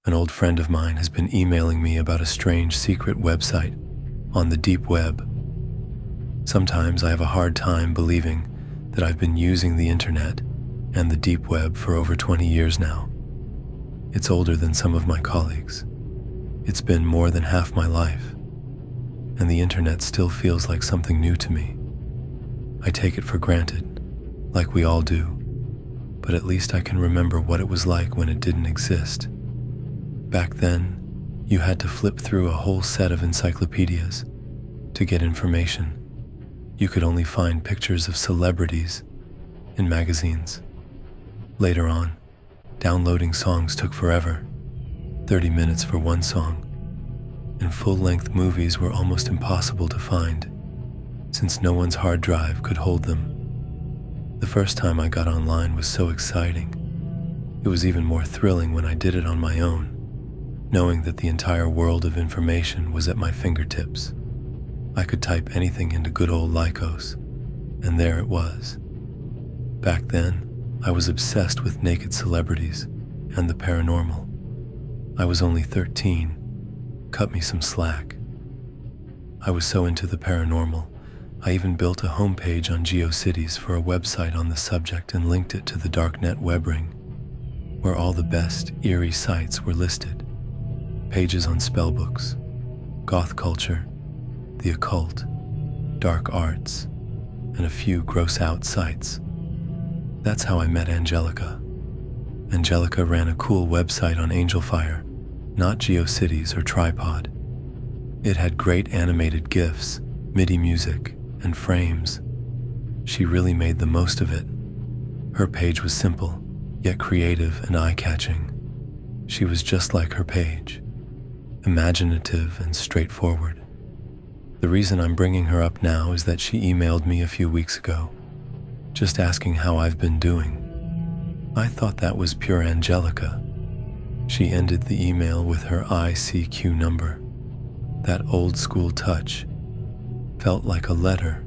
An old friend of mine has been emailing me about a strange secret website on the deep web. Sometimes I have a hard time believing that I've been using the internet and the deep web for over 20 years now. It's older than some of my colleagues. It's been more than half my life, and the internet still feels like something new to me. I take it for granted, like we all do, but at least I can remember what it was like when it didn't exist. Back then, you had to flip through a whole set of encyclopedias to get information. You could only find pictures of celebrities in magazines. Later on, downloading songs took forever, 30 minutes for one song, and full-length movies were almost impossible to find, since no one's hard drive could hold them. The first time I got online was so exciting. It was even more thrilling when I did it on my own, knowing that the entire world of information was at my fingertips. I could type anything into good old Lycos, and there it was. Back then, I was obsessed with naked celebrities and the paranormal. I was only 13. Cut me some slack. I was so into the paranormal, I even built a homepage on GeoCities for a website on the subject and linked it to the DarkNet web ring, where all the best, eerie sites were listed. Pages on spellbooks, goth culture, the occult, dark arts, and a few gross-out sites. That's how I met Angelica. Angelica ran a cool website on AngelFire, not GeoCities or Tripod. It had great animated GIFs, MIDI music, and frames. She really made the most of it. Her page was simple, yet creative and eye-catching. She was just like her page, imaginative and straightforward. The reason I'm bringing her up now is that she emailed me a few weeks ago, just asking how I've been doing. I thought that was pure Angelica. She ended the email with her ICQ number. That old school touch felt like a letter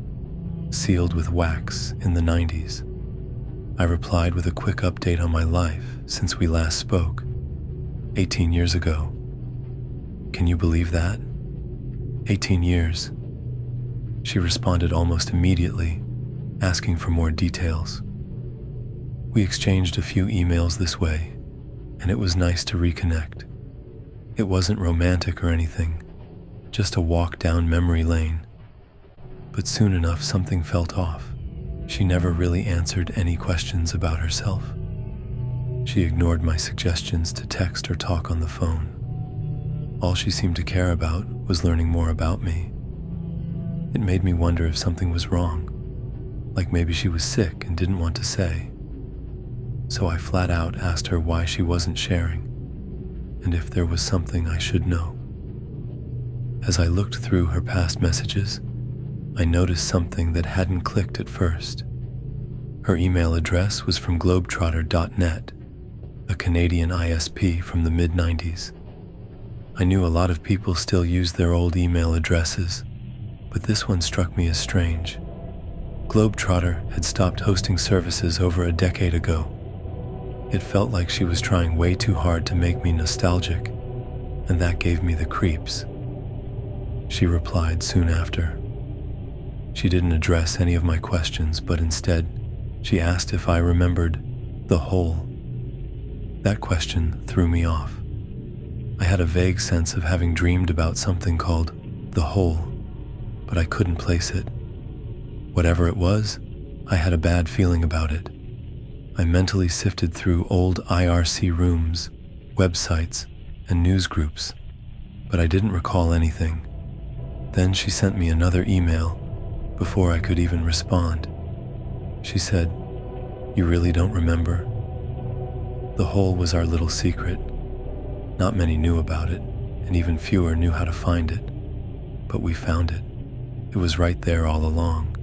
sealed with wax in the 90s. I replied with a quick update on my life since we last spoke, 18 years ago. Can you believe that? 18 years. She responded almost immediately, asking for more details. We exchanged a few emails this way, and it was nice to reconnect. It wasn't romantic or anything, just a walk down memory lane. But soon enough, something felt off. She never really answered any questions about herself. She ignored my suggestions to text or talk on the phone. All she seemed to care about was learning more about me. It made me wonder if something was wrong, like maybe she was sick and didn't want to say. So I flat out asked her why she wasn't sharing, and if there was something I should know. As I looked through her past messages, I noticed something that hadn't clicked at first. Her email address was from globetrotter.net, a Canadian ISP from the mid-90s. I knew a lot of people still used their old email addresses, but this one struck me as strange. Globetrotter had stopped hosting services over a decade ago. It felt like she was trying way too hard to make me nostalgic, and that gave me the creeps. She replied soon after. She didn't address any of my questions, but instead, she asked if I remembered the hole. That question threw me off. I had a vague sense of having dreamed about something called the hole, but I couldn't place it. Whatever it was, I had a bad feeling about it. I mentally sifted through old IRC rooms, websites, and news groups, but I didn't recall anything. Then she sent me another email before I could even respond. She said, "You really don't remember?" The hole was our little secret. Not many knew about it, and even fewer knew how to find it. But we found it. It was right there all along.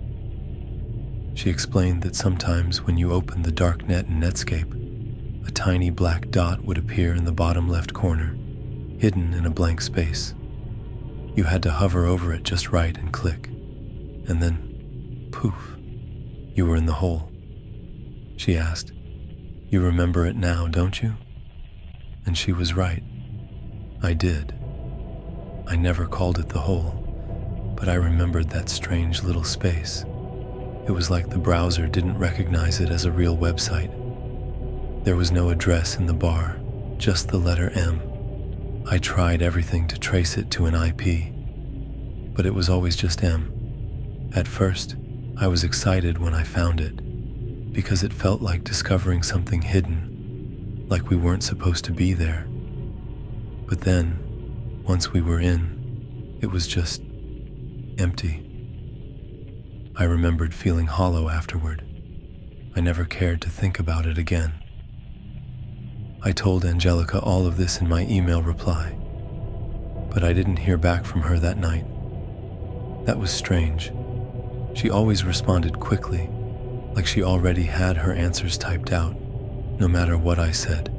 She explained that sometimes when you opened the DarkNet in Netscape, a tiny black dot would appear in the bottom left corner, hidden in a blank space. You had to hover over it just right and click. And then, poof, you were in the hole. She asked, "You remember it now, don't you?" And she was right. I did. I never called it the hole, but I remembered that strange little space. It was like the browser didn't recognize it as a real website. There was no address in the bar, just the letter M. I tried everything to trace it to an IP, but it was always just M. At first, I was excited when I found it, because it felt like discovering something hidden, like we weren't supposed to be there. But then, once we were in, it was just empty. I remembered feeling hollow afterward. I never cared to think about it again. I told Angelica all of this in my email reply, but I didn't hear back from her that night. That was strange. She always responded quickly, like she already had her answers typed out, no matter what I said.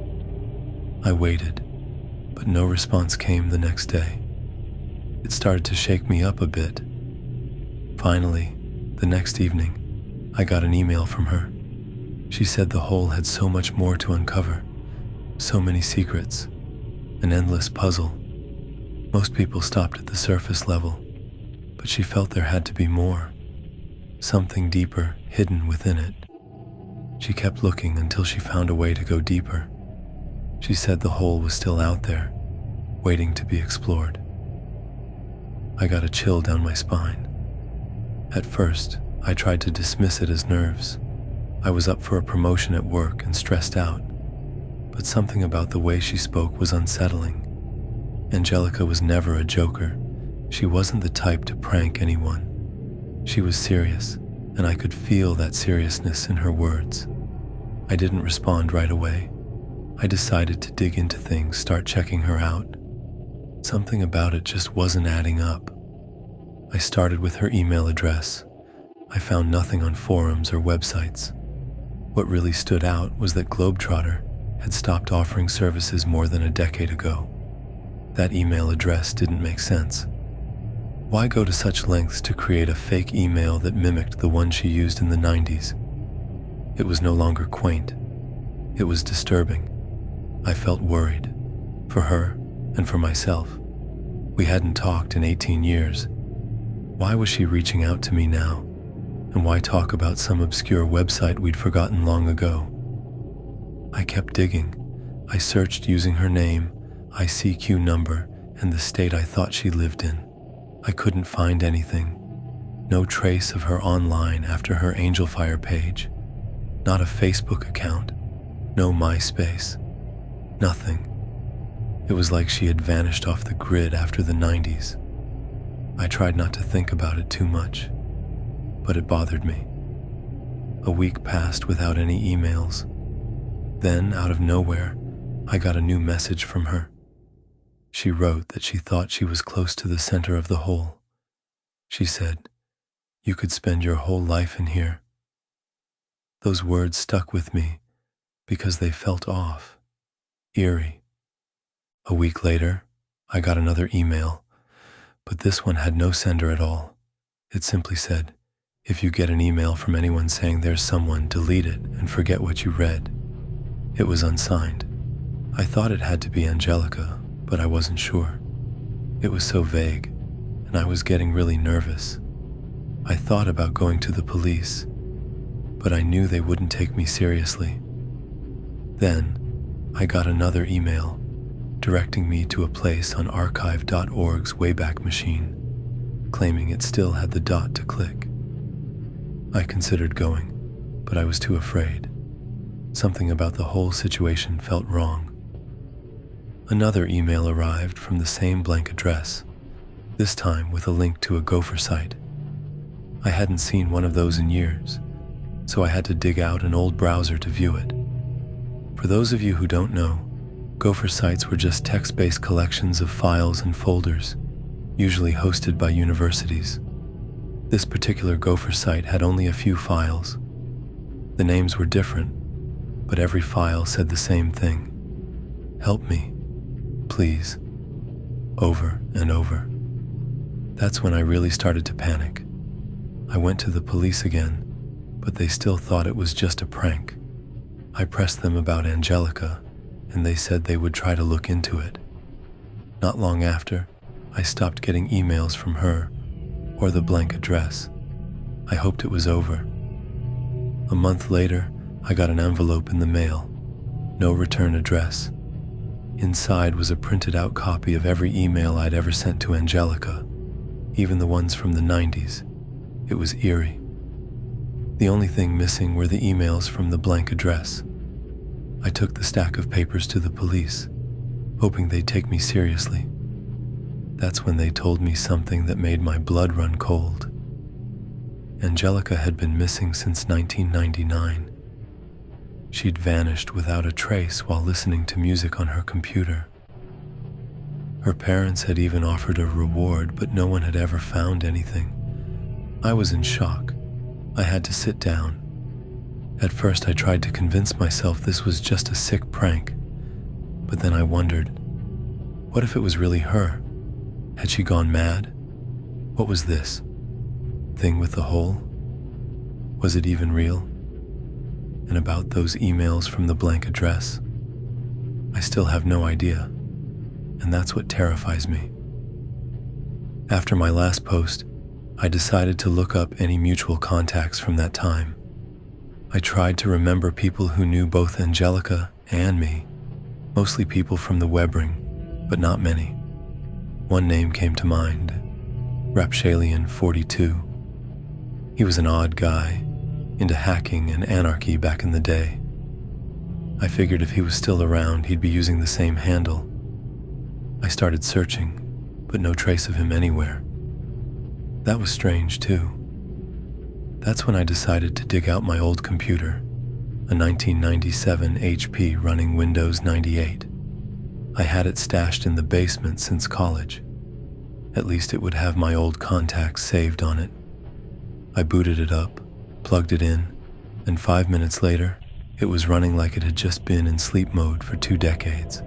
I waited, but no response came the next day. It started to shake me up a bit. Finally, the next evening, I got an email from her. She said the hole had so much more to uncover, so many secrets, an endless puzzle. Most people stopped at the surface level, but she felt there had to be more, something deeper hidden within it. She kept looking until she found a way to go deeper. She said the hole was still out there, waiting to be explored. I got a chill down my spine. At first, I tried to dismiss it as nerves. I was up for a promotion at work and stressed out, but something about the way she spoke was unsettling. Angelica was never a joker. She wasn't the type to prank anyone. She was serious, and I could feel that seriousness in her words. I didn't respond right away. I decided to dig into things, start checking her out. Something about it just wasn't adding up. I started with her email address. I found nothing on forums or websites. What really stood out was that Globetrotter had stopped offering services more than a decade ago. That email address didn't make sense. Why go to such lengths to create a fake email that mimicked the one she used in the 90s? It was no longer quaint. It was disturbing. I felt worried, for her and for myself. We hadn't talked in 18 years. Why was she reaching out to me now? And why talk about some obscure website we'd forgotten long ago? I kept digging. I searched using her name, ICQ number, and the state I thought she lived in. I couldn't find anything. No trace of her online after her Angel Fire page. Not a Facebook account. No MySpace. Nothing. It was like she had vanished off the grid after the 90s. I tried not to think about it too much, but it bothered me. A week passed without any emails. Then, out of nowhere, I got a new message from her. She wrote that she thought she was close to the center of the hole. She said, "You could spend your whole life in here." Those words stuck with me because they felt off, eerie. A week later, I got another email, but this one had no sender at all. It simply said, "If you get an email from anyone saying there's someone, delete it and forget what you read." It was unsigned. I thought it had to be Angelica, but I wasn't sure. It was so vague, and I was getting really nervous. I thought about going to the police, but I knew they wouldn't take me seriously. Then, I got another email, directing me to a place on archive.org's Wayback Machine, claiming it still had the dot to click. I considered going, but I was too afraid. Something about the whole situation felt wrong. Another email arrived from the same blank address, this time with a link to a Gopher site. I hadn't seen one of those in years, so I had to dig out an old browser to view it. For those of you who don't know, Gopher sites were just text-based collections of files and folders, usually hosted by universities. This particular Gopher site had only a few files. The names were different, but every file said the same thing. "Help me, please," over and over. That's when I really started to panic. I went to the police again, but they still thought it was just a prank. I pressed them about Angelica, and they said they would try to look into it. Not long after, I stopped getting emails from her or the blank address. I hoped it was over. A month later, I got an envelope in the mail. No return address. Inside was a printed out copy of every email I'd ever sent to Angelica, even the ones from the 90s. It was eerie. The only thing missing were the emails from the blank address. I took the stack of papers to the police, hoping they'd take me seriously. That's when they told me something that made my blood run cold. Angelica had been missing since 1999. She'd vanished without a trace while listening to music on her computer. Her parents had even offered a reward, but no one had ever found anything. I was in shock. I had to sit down. At first, I tried to convince myself this was just a sick prank, but then I wondered, what if it was really her? Had she gone mad? What was this thing with the hole? Was it even real? And about those emails from the blank address? I still have no idea, and that's what terrifies me. After my last post, I decided to look up any mutual contacts from that time. I tried to remember people who knew both Angelica and me, mostly people from the web ring, but not many. One name came to mind, Rapshalian42. He was an odd guy, into hacking and anarchy back in the day. I figured if he was still around, he'd be using the same handle. I started searching, but no trace of him anywhere. That was strange too. That's when I decided to dig out my old computer, a 1997 HP running Windows 98. I had it stashed in the basement since college. At least it would have my old contacts saved on it. I booted it up, plugged it in, and 5 minutes later, it was running like it had just been in sleep mode for 2 decades.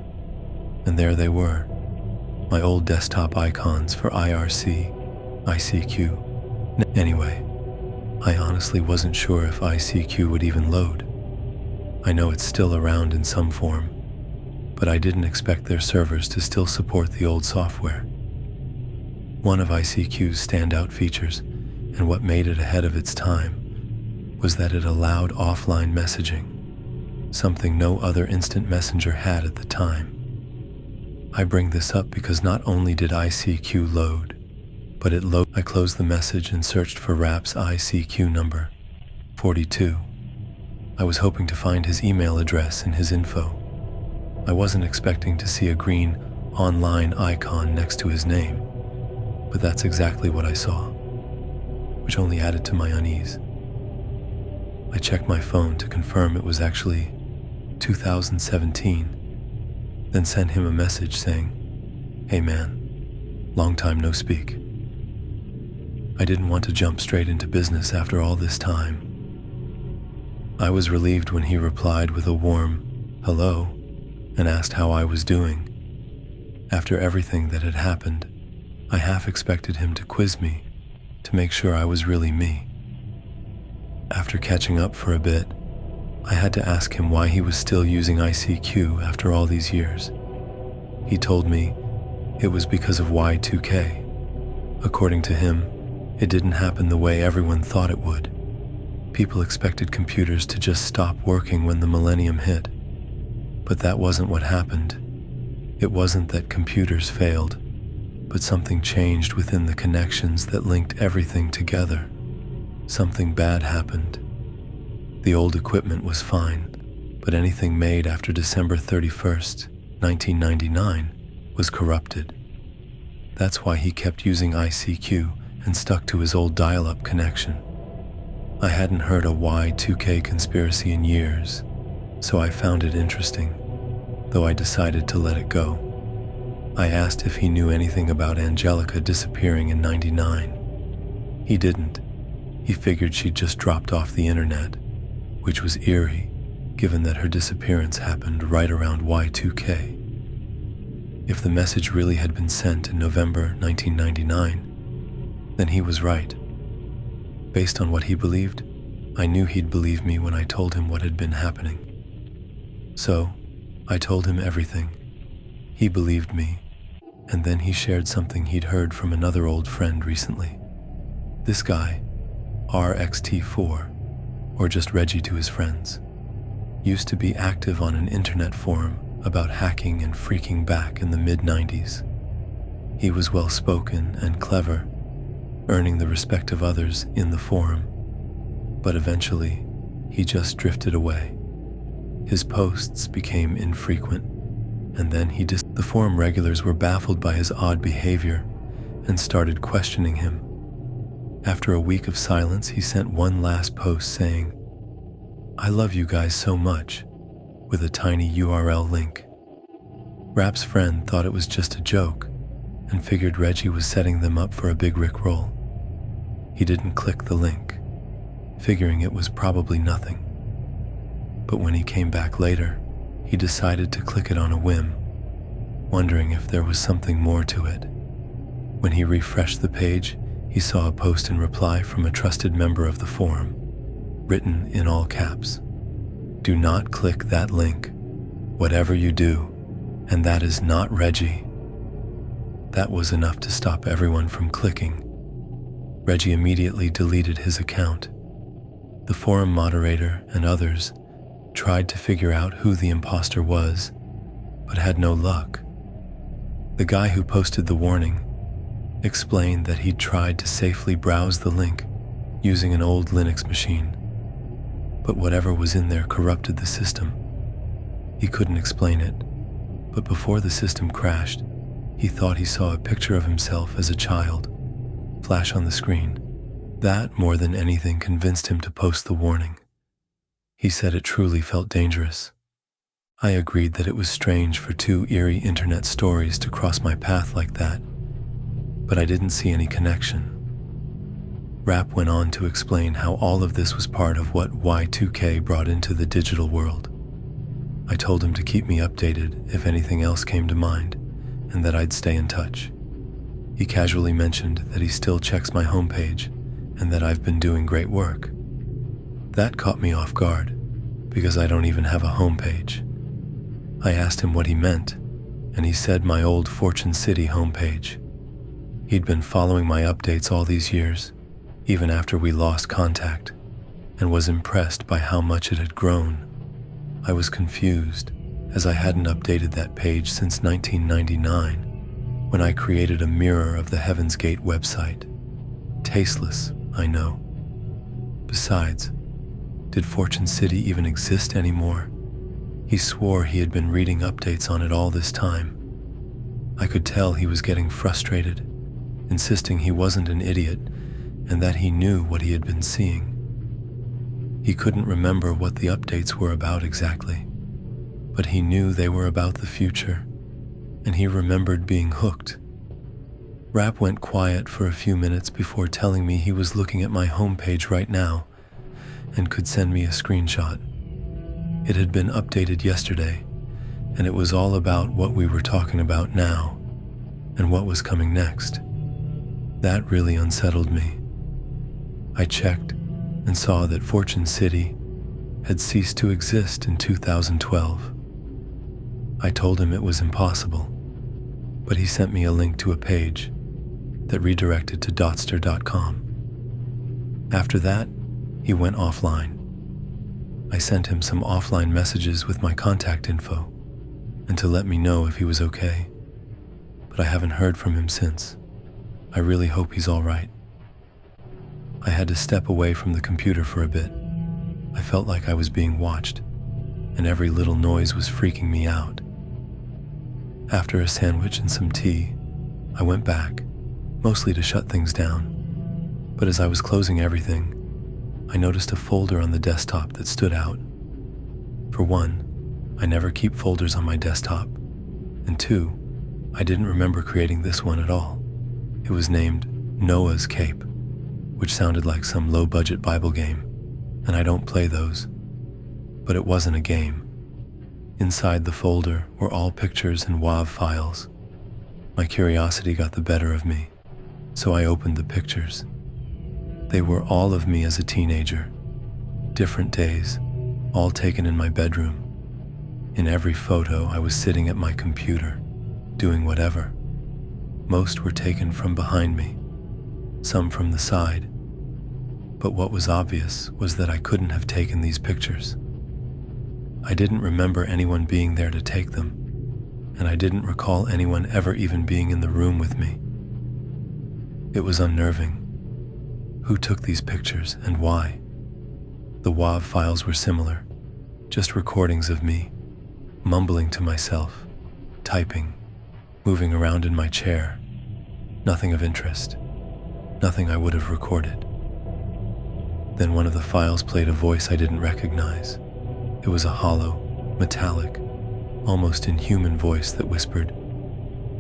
And there they were, my old desktop icons for IRC, ICQ. Anyway, I honestly wasn't sure if ICQ would even load. I know it's still around in some form, but I didn't expect their servers to still support the old software. One of ICQ's standout features, and what made it ahead of its time, was that it allowed offline messaging, something no other instant messenger had at the time. I bring this up because not only did ICQ load, but it loaded. I closed the message and searched for Rap's ICQ number, 42. I was hoping to find his email address in his info. I wasn't expecting to see a green online icon next to his name, but that's exactly what I saw, which only added to my unease. I checked my phone to confirm it was actually 2017, then sent him a message saying, "Hey man, long time no speak." I didn't want to jump straight into business after all this time. I was relieved when he replied with a warm hello and asked how I was doing. After everything that had happened, I half expected him to quiz me to make sure I was really me. After catching up for a bit, I had to ask him why he was still using ICQ after all these years. He told me it was because of Y2K. According to him, it didn't happen the way everyone thought it would. People expected computers to just stop working when the millennium hit. But that wasn't what happened. It wasn't that computers failed, but something changed within the connections that linked everything together. Something bad happened. The old equipment was fine, but anything made after December 31st, 1999 was corrupted. That's why he kept using ICQ and stuck to his old dial-up connection. I hadn't heard a Y2K conspiracy in years, so I found it interesting, though I decided to let it go. I asked if he knew anything about Angelica disappearing in '99. He didn't. He figured she'd just dropped off the internet, which was eerie, given that her disappearance happened right around Y2K. If the message really had been sent in November 1999, then he was right. Based on what he believed, I knew he'd believe me when I told him what had been happening. So, I told him everything. He believed me, And then he shared something he'd heard from another old friend recently. This guy, RXT4, or just Reggie to his friends, used to be active on an internet forum about hacking and freaking back in the mid-90s. He was well-spoken and clever, earning the respect of others in the forum. But eventually, he just drifted away. His posts became infrequent, and then the forum regulars were baffled by his odd behavior and started questioning him. After a week of silence, he sent one last post saying, "I love you guys so much," with a tiny URL link. Rap's friend thought it was just a joke and figured Reggie was setting them up for a big rickroll. He didn't click the link, figuring it was probably nothing. But when he came back later, he decided to click it on a whim, wondering if there was something more to it. When he refreshed the page, he saw a post in reply from a trusted member of the forum, written in all caps. "Do not click that link, whatever you do, and that is not Reggie." That was enough to stop everyone from clicking. Reggie immediately deleted his account. The forum moderator and others tried to figure out who the imposter was, but had no luck. The guy who posted the warning explained that he'd tried to safely browse the link using an old Linux machine, but whatever was in there corrupted the system. He couldn't explain it, but before the system crashed, he thought he saw a picture of himself as a child flash on the screen. That, more than anything, convinced him to post the warning. He said it truly felt dangerous. I agreed that it was strange for two eerie internet stories to cross my path like that, but I didn't see any connection. Rap went on to explain how all of this was part of what Y2K brought into the digital world. I told him to keep me updated if anything else came to mind, and that I'd stay in touch. He casually mentioned that he still checks my homepage and that I've been doing great work. That caught me off guard, because I don't even have a homepage. I asked him what he meant, and he said my old Fortune City homepage. He'd been following my updates all these years, even after we lost contact, and was impressed by how much it had grown. I was confused, as I hadn't updated that page since 1999, when I created a mirror of the Heaven's Gate website. Tasteless, I know. Besides, did Fortune City even exist anymore? He swore he had been reading updates on it all this time. I could tell he was getting frustrated, insisting he wasn't an idiot and that he knew what he had been seeing. He couldn't remember what the updates were about exactly, but he knew they were about the future, and he remembered being hooked. Rap went quiet for a few minutes before telling me he was looking at my homepage right now and could send me a screenshot. It had been updated yesterday, and it was all about what we were talking about now and what was coming next. That really unsettled me. I checked and saw that Fortune City had ceased to exist in 2012. I told him it was impossible, but he sent me a link to a page that redirected to dotster.com. After that, he went offline. I sent him some offline messages with my contact info and to let me know if he was okay, but I haven't heard from him since. I really hope he's all right. I had to step away from the computer for a bit. I felt like I was being watched, and every little noise was freaking me out. After a sandwich and some tea, I went back, mostly to shut things down. But as I was closing everything, I noticed a folder on the desktop that stood out. For one, I never keep folders on my desktop, and two, I didn't remember creating this one at all. It was named Noah's Cape, which sounded like some low-budget Bible game, and I don't play those. But it wasn't a game. Inside the folder were all pictures and WAV files. My curiosity got the better of me, so I opened the pictures. They were all of me as a teenager, different days, all taken in my bedroom. In every photo, I was sitting at my computer, doing whatever. Most were taken from behind me, some from the side. But what was obvious was that I couldn't have taken these pictures. I didn't remember anyone being there to take them, and I didn't recall anyone ever even being in the room with me. It was unnerving. Who took these pictures and why? The WAV files were similar, just recordings of me, mumbling to myself, typing, moving around in my chair. Nothing of interest, nothing I would have recorded. Then one of the files played a voice I didn't recognize. It was a hollow, metallic, almost inhuman voice that whispered,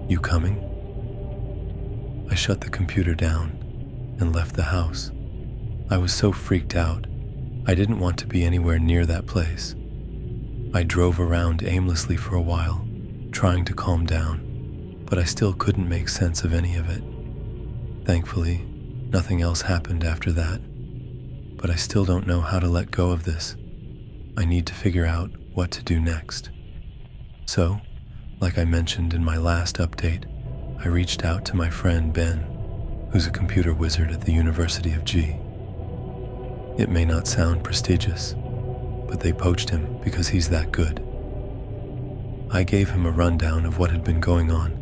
"You coming?" I shut the computer down and left the house. I was so freaked out, I didn't want to be anywhere near that place. I drove around aimlessly for a while, trying to calm down, but I still couldn't make sense of any of it. Thankfully, nothing else happened after that, but I still don't know how to let go of this. I need to figure out what to do next. So, like I mentioned in my last update, I reached out to my friend Ben, who's a computer wizard at the University of G. It may not sound prestigious, but they poached him because he's that good. I gave him a rundown of what had been going on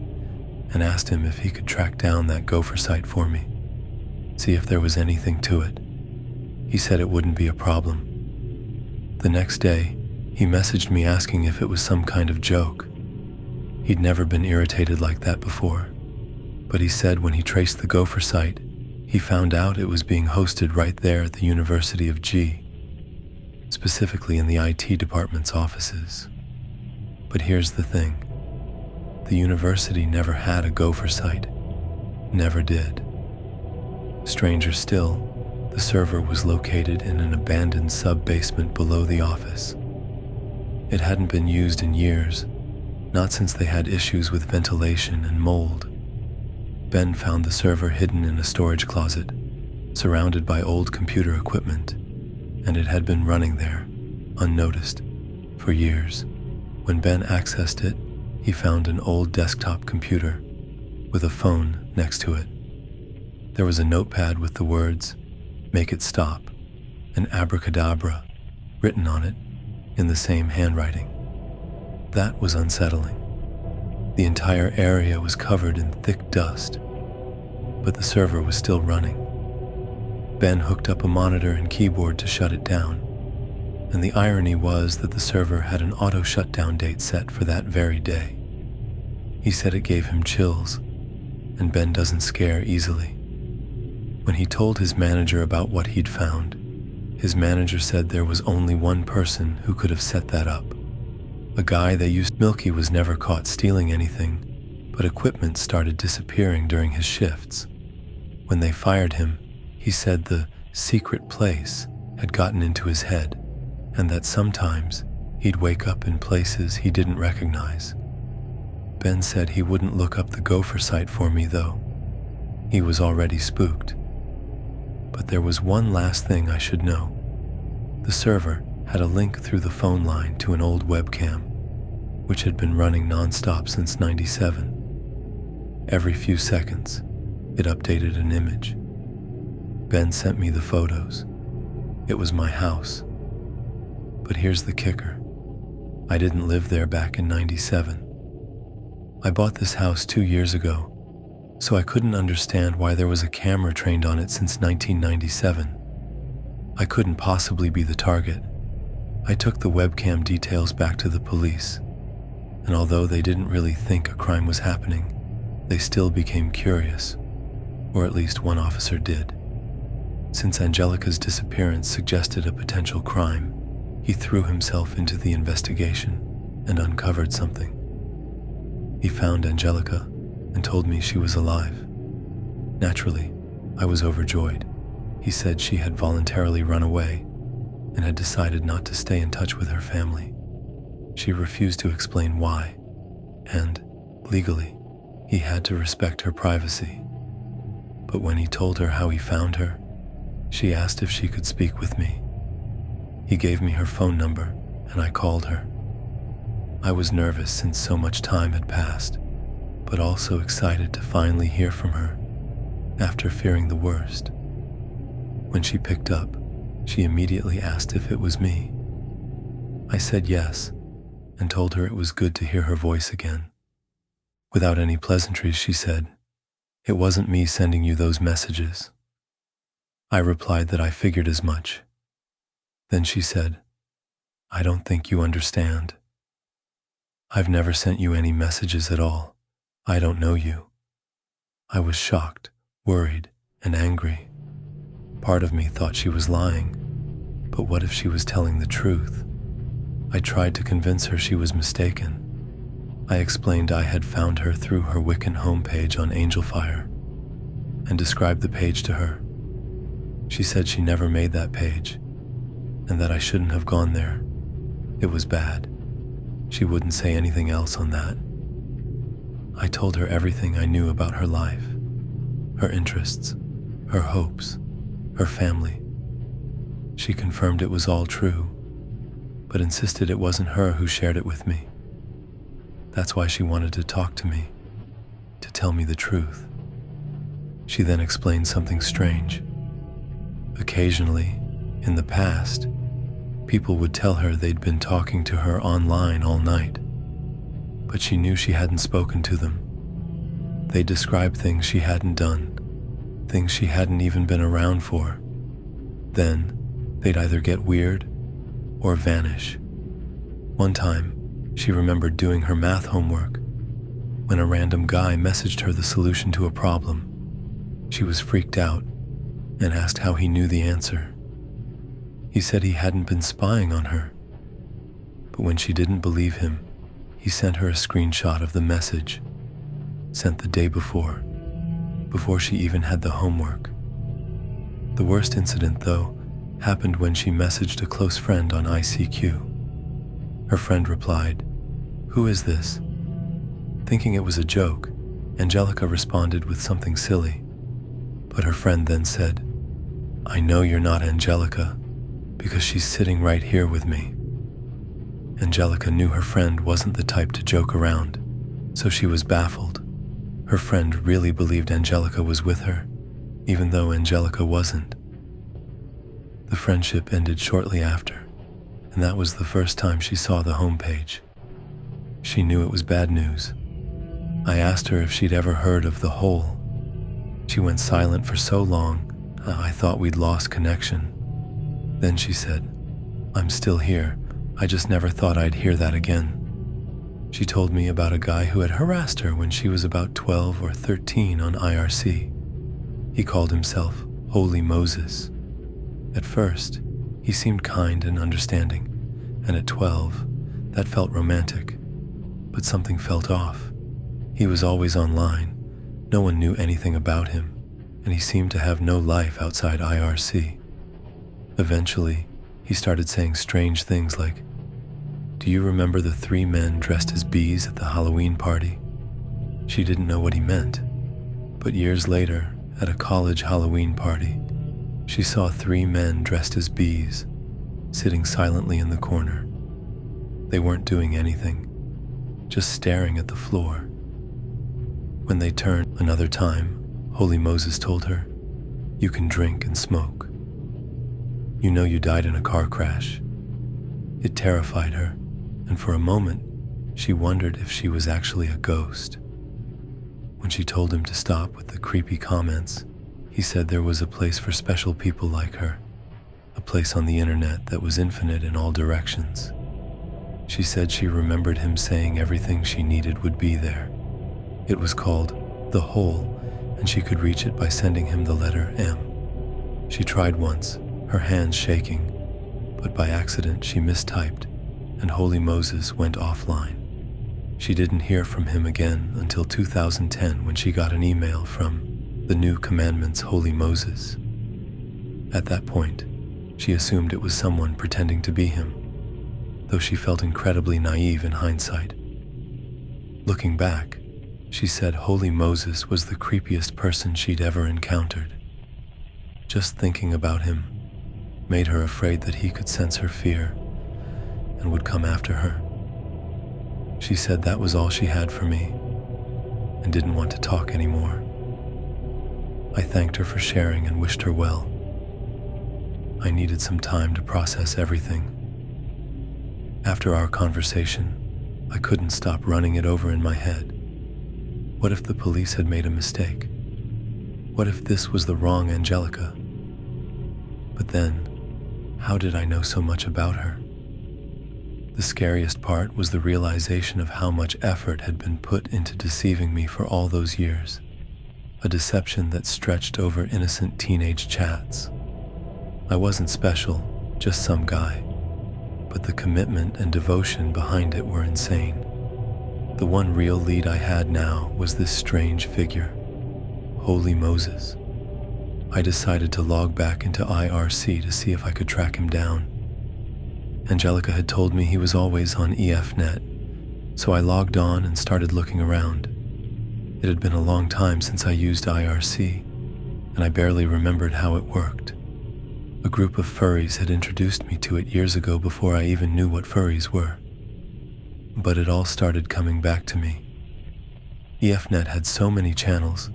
and asked him if he could track down that gopher site for me, see if there was anything to it. He said it wouldn't be a problem. The next day, he messaged me asking if it was some kind of joke. He'd never been irritated like that before, but he said when he traced the gopher site, he found out it was being hosted right there at the University of G, specifically in the IT department's offices. But here's the thing. The university never had a gopher site. Never did. Stranger still, the server was located in an abandoned sub-basement below the office. It hadn't been used in years, not since they had issues with ventilation and mold. Ben found the server hidden in a storage closet, surrounded by old computer equipment, and it had been running there, unnoticed, for years. When Ben accessed it, he found an old desktop computer with a phone next to it. There was a notepad with the words, "Make it stop," and "Abracadabra" written on it in the same handwriting. That was unsettling. The entire area was covered in thick dust, but the server was still running. Ben hooked up a monitor and keyboard to shut it down, and the irony was that the server had an auto shutdown date set for that very day. He said it gave him chills, and Ben doesn't scare easily. When he told his manager about what he'd found, his manager said there was only one person who could have set that up. A guy they used. Milky was never caught stealing anything, but equipment started disappearing during his shifts. When they fired him, he said the secret place had gotten into his head, and that sometimes he'd wake up in places he didn't recognize. Ben said he wouldn't look up the gopher site for me though. He was already spooked. But there was one last thing I should know. The server had a link through the phone line to an old webcam, which had been running non-stop since '97. Every few seconds, it updated an image. Ben sent me the photos. It was my house. But here's the kicker. I didn't live there back in '97. I bought this house 2 years ago, so I couldn't understand why there was a camera trained on it since 1997. I couldn't possibly be the target. I took the webcam details back to the police, and although they didn't really think a crime was happening, they still became curious, or at least one officer did. Since Angelica's disappearance suggested a potential crime, he threw himself into the investigation and uncovered something. He found Angelica and told me she was alive. Naturally, I was overjoyed. He said she had voluntarily run away and had decided not to stay in touch with her family. She refused to explain why, and, legally, he had to respect her privacy. But when he told her how he found her, she asked if she could speak with me. He gave me her phone number, and I called her. I was nervous since so much time had passed, but also excited to finally hear from her after fearing the worst. When she picked up, she immediately asked if it was me. I said yes and told her it was good to hear her voice again. Without any pleasantries, she said, "It wasn't me sending you those messages." I replied that I figured as much. Then she said, "I don't think you understand. I've never sent you any messages at all. I don't know you." I was shocked, worried, and angry. Part of me thought she was lying, but what if she was telling the truth? I tried to convince her she was mistaken. I explained I had found her through her Wiccan homepage on Angelfire and described the page to her. She said she never made that page and that I shouldn't have gone there. It was bad. She wouldn't say anything else on that. I told her everything I knew about her life, her interests, her hopes, her family. She confirmed it was all true, but insisted it wasn't her who shared it with me. That's why she wanted to talk to me, to tell me the truth. She then explained something strange. Occasionally, in the past, people would tell her they'd been talking to her online all night, but she knew she hadn't spoken to them. They described things she hadn't done, things she hadn't even been around for. Then, they'd either get weird or vanish. One time, she remembered doing her math homework when a random guy messaged her the solution to a problem. She was freaked out and asked how he knew the answer. He said he hadn't been spying on her, but when she didn't believe him, he sent her a screenshot of the message, sent the day before she even had the homework. The worst incident, though, happened when she messaged a close friend on ICQ. Her friend replied, "Who is this?" Thinking it was a joke, Angelica responded with something silly, but her friend then said, "I know you're not Angelica because she's sitting right here with me." Angelica knew her friend wasn't the type to joke around, so she was baffled. Her friend really believed Angelica was with her, even though Angelica wasn't. The friendship ended shortly after, and that was the first time she saw the homepage. She knew it was bad news. I asked her if she'd ever heard of the Hole. She went silent for so long, I thought we'd lost connection. Then she said, "I'm still here. I just never thought I'd hear that again." She told me about a guy who had harassed her when she was about 12 or 13 on IRC. He called himself Holy Moses. At first, he seemed kind and understanding, and at 12, that felt romantic. But something felt off. He was always online. No one knew anything about him, and he seemed to have no life outside IRC. Eventually, he started saying strange things like, "Do you remember the 3 men dressed as bees at the Halloween party?" She didn't know what he meant, but years later, at a college Halloween party, she saw 3 men dressed as bees, sitting silently in the corner. They weren't doing anything, just staring at the floor. When they turned another time, Holy Moses told her, "You can drink and smoke. You know you died in a car crash." It terrified her, and for a moment, she wondered if she was actually a ghost. When she told him to stop with the creepy comments, he said there was a place for special people like her, a place on the internet that was infinite in all directions. She said she remembered him saying everything she needed would be there. It was called The Hole, and she could reach it by sending him the letter M. She tried once, her hands shaking, but by accident she mistyped, and Holy Moses went offline. She didn't hear from him again until 2010 when she got an email from the New Commandments Holy Moses. At that point, she assumed it was someone pretending to be him, though she felt incredibly naive in hindsight. Looking back, she said Holy Moses was the creepiest person she'd ever encountered. Just thinking about him made her afraid that he could sense her fear and would come after her. She said that was all she had for me, and didn't want to talk anymore. I thanked her for sharing and wished her well. I needed some time to process everything. After our conversation, I couldn't stop running it over in my head. What if the police had made a mistake? What if this was the wrong Angelica? But then, how did I know so much about her? The scariest part was the realization of how much effort had been put into deceiving me for all those years. A deception that stretched over innocent teenage chats. I wasn't special, just some guy, but the commitment and devotion behind it were insane. The one real lead I had now was this strange figure, Holy Moses. I decided to log back into IRC to see if I could track him down. Angelica had told me he was always on EFNet, so I logged on and started looking around. It had been a long time since I used IRC, and I barely remembered how it worked. A group of furries had introduced me to it years ago before I even knew what furries were. But it all started coming back to me. EFNet had so many channels,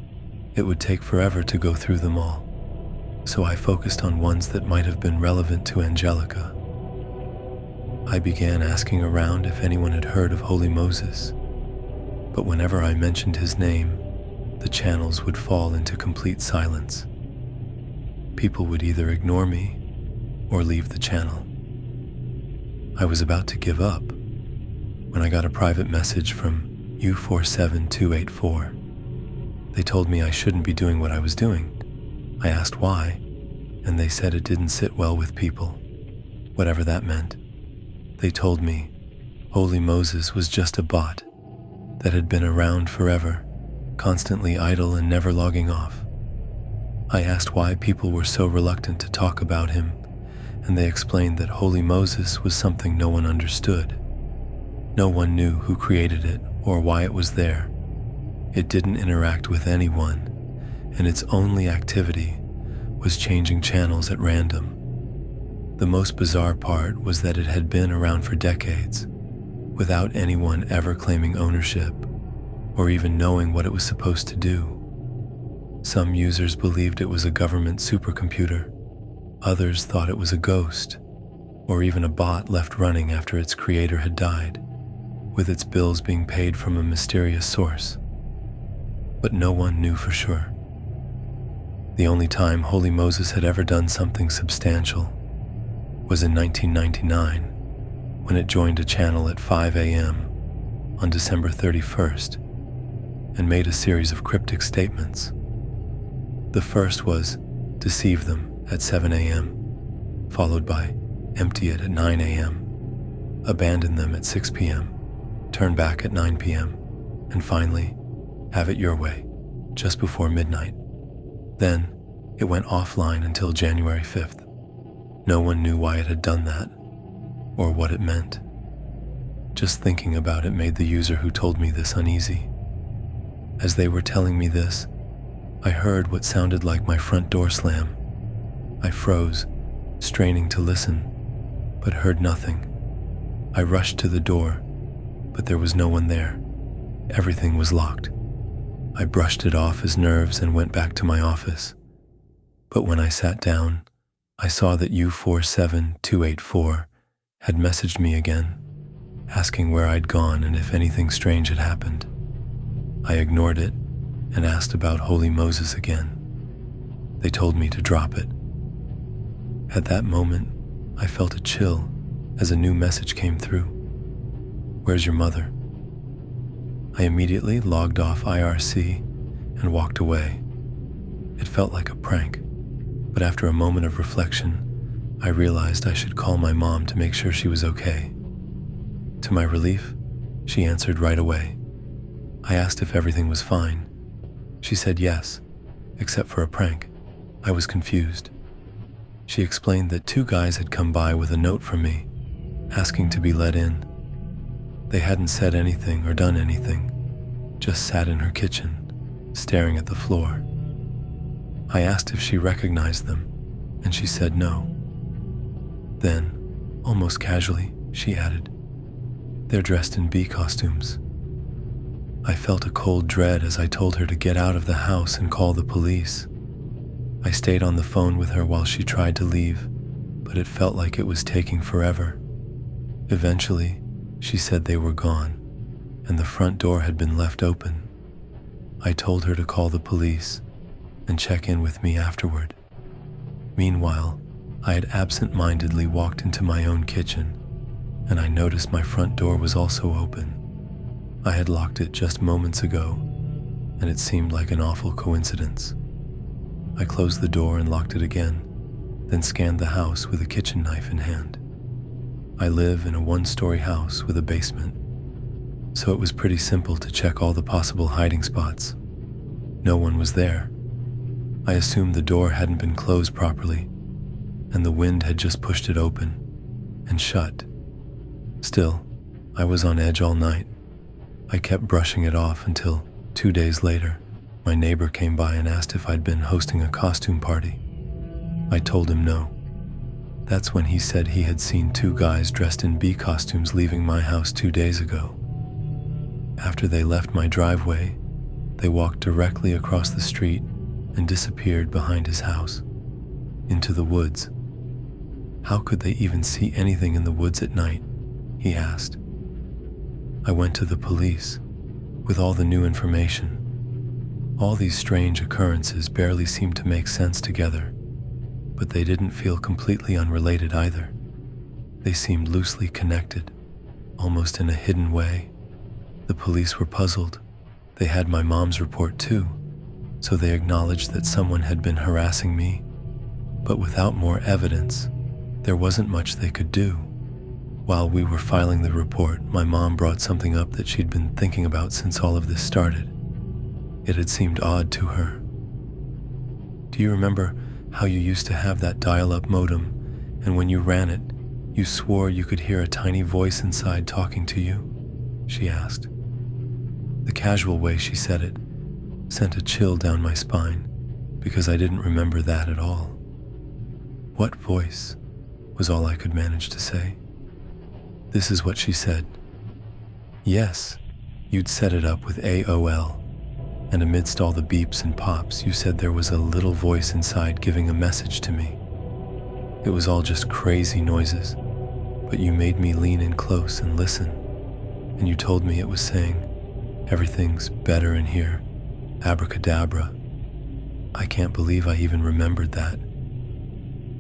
it would take forever to go through them all, so I focused on ones that might have been relevant to Angelica. I began asking around if anyone had heard of Holy Moses, but whenever I mentioned his name, the channels would fall into complete silence. People would either ignore me or leave the channel. I was about to give up when I got a private message from U47284. They told me I shouldn't be doing what I was doing. I asked why, and they said it didn't sit well with people, whatever that meant. They told me Holy Moses was just a bot that had been around forever, constantly idle and never logging off. I asked why people were so reluctant to talk about him, and they explained that Holy Moses was something no one understood. No one knew who created it or why it was there. It didn't interact with anyone, and its only activity was changing channels at random. The most bizarre part was that it had been around for decades, without anyone ever claiming ownership or even knowing what it was supposed to do. Some users believed it was a government supercomputer. Others thought it was a ghost, or even a bot left running after its creator had died, with its bills being paid from a mysterious source. But no one knew for sure. The only time Holy Moses had ever done something substantial was in 1999, when it joined a channel at 5 a.m. on December 31st and made a series of cryptic statements. The first was, deceive them at 7 a.m., followed by, empty it at 9 a.m., abandon them at 6 p.m., turn back at 9 p.m., and finally, have it your way, just before midnight. Then, it went offline until January 5th. No one knew why it had done that, or what it meant. Just thinking about it made the user who told me this uneasy. As they were telling me this, I heard what sounded like my front door slam. I froze, straining to listen, but heard nothing. I rushed to the door, but there was no one there. Everything was locked. I brushed it off as nerves and went back to my office. But when I sat down, I saw that U47284 had messaged me again, asking where I'd gone and if anything strange had happened. I ignored it and asked about Holy Moses again. They told me to drop it. At that moment, I felt a chill as a new message came through. Where's your mother? I immediately logged off IRC and walked away. It felt like a prank, but after a moment of reflection, I realized I should call my mom to make sure she was okay. To my relief, she answered right away. I asked if everything was fine. She said yes, except for a prank. I was confused. She explained that 2 guys had come by with a note from me, asking to be let in. They hadn't said anything or done anything, just sat in her kitchen, staring at the floor. I asked if she recognized them, and she said no. Then, almost casually, she added, "They're dressed in bee costumes." I felt a cold dread as I told her to get out of the house and call the police. I stayed on the phone with her while she tried to leave, but it felt like it was taking forever. Eventually, she said they were gone, and the front door had been left open. I told her to call the police and check in with me afterward. Meanwhile, I had absent-mindedly walked into my own kitchen, and I noticed my front door was also open. I had locked it just moments ago, and it seemed like an awful coincidence. I closed the door and locked it again, then scanned the house with a kitchen knife in hand. I live in a one-story house with a basement, so it was pretty simple to check all the possible hiding spots. No one was there. I assumed the door hadn't been closed properly, and the wind had just pushed it open and shut. Still, I was on edge all night. I kept brushing it off until 2 days later, my neighbor came by and asked if I'd been hosting a costume party. I told him no. That's when he said he had seen 2 guys dressed in bee costumes leaving my house 2 days ago. After they left my driveway, they walked directly across the street and disappeared behind his house, into the woods. How could they even see anything in the woods at night? He asked. I went to the police with all the new information. All these strange occurrences barely seemed to make sense together, but they didn't feel completely unrelated either. They seemed loosely connected, almost in a hidden way. The police were puzzled. They had my mom's report too, so they acknowledged that someone had been harassing me. But without more evidence, there wasn't much they could do. While we were filing the report, my mom brought something up that she'd been thinking about since all of this started. It had seemed odd to her. Do you remember how you used to have that dial-up modem, and when you ran it, you swore you could hear a tiny voice inside talking to you? She asked. The casual way she said it sent a chill down my spine because I didn't remember that at all. What voice? Was all I could manage to say. This is what she said. Yes, you'd set it up with AOL, and amidst all the beeps and pops, you said there was a little voice inside giving a message to me. It was all just crazy noises, but you made me lean in close and listen, and you told me it was saying, everything's better in here, abracadabra. I can't believe I even remembered that.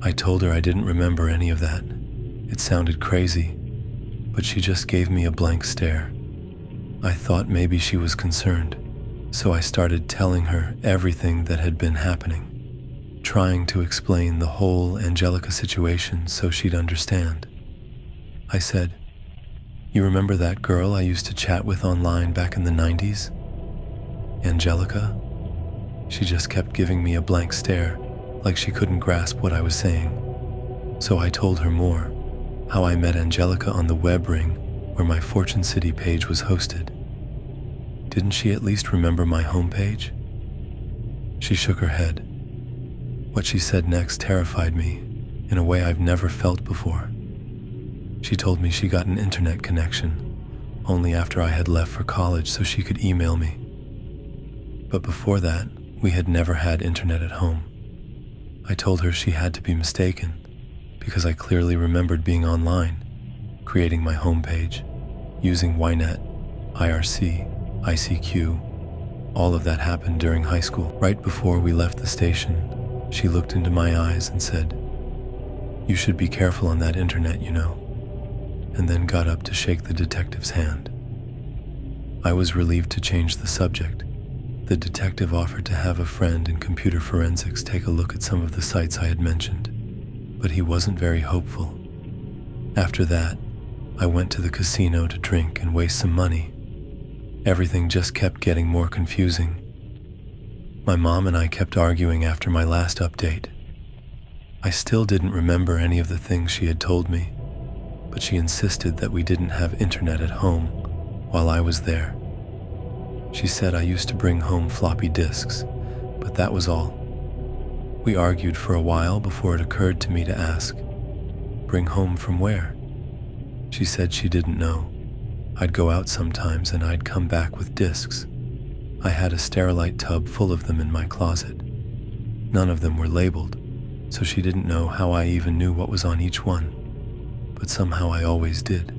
I told her I didn't remember any of that. It sounded crazy, but she just gave me a blank stare. I thought maybe she was concerned, so I started telling her everything that had been happening, trying to explain the whole Angelica situation so she'd understand. I said, you remember that girl I used to chat with online back in the 90s? Angelica? She just kept giving me a blank stare, like she couldn't grasp what I was saying. So I told her more, how I met Angelica on the web ring where my Fortune City page was hosted. Didn't she at least remember my homepage? She shook her head. What she said next terrified me in a way I've never felt before. She told me she got an internet connection only after I had left for college so she could email me. But before that, we had never had internet at home. I told her she had to be mistaken because I clearly remembered being online, creating my homepage, using Ynet, IRC, ICQ. All of that happened during high school. Right before we left the station, she looked into my eyes and said, "You should be careful on that internet, you know," and then got up to shake the detective's hand. I was relieved to change the subject. The detective offered to have a friend in computer forensics take a look at some of the sites I had mentioned, but he wasn't very hopeful. After that, I went to the casino to drink and waste some money. Everything just kept getting more confusing. My mom and I kept arguing after my last update. I still didn't remember any of the things she had told me, but she insisted that we didn't have internet at home while I was there. She said I used to bring home floppy disks, but that was all. We argued for a while before it occurred to me to ask, "Bring home from where?" She said she didn't know. I'd go out sometimes and I'd come back with discs. I had a Sterilite tub full of them in my closet. None of them were labeled, so she didn't know how I even knew what was on each one, but somehow I always did.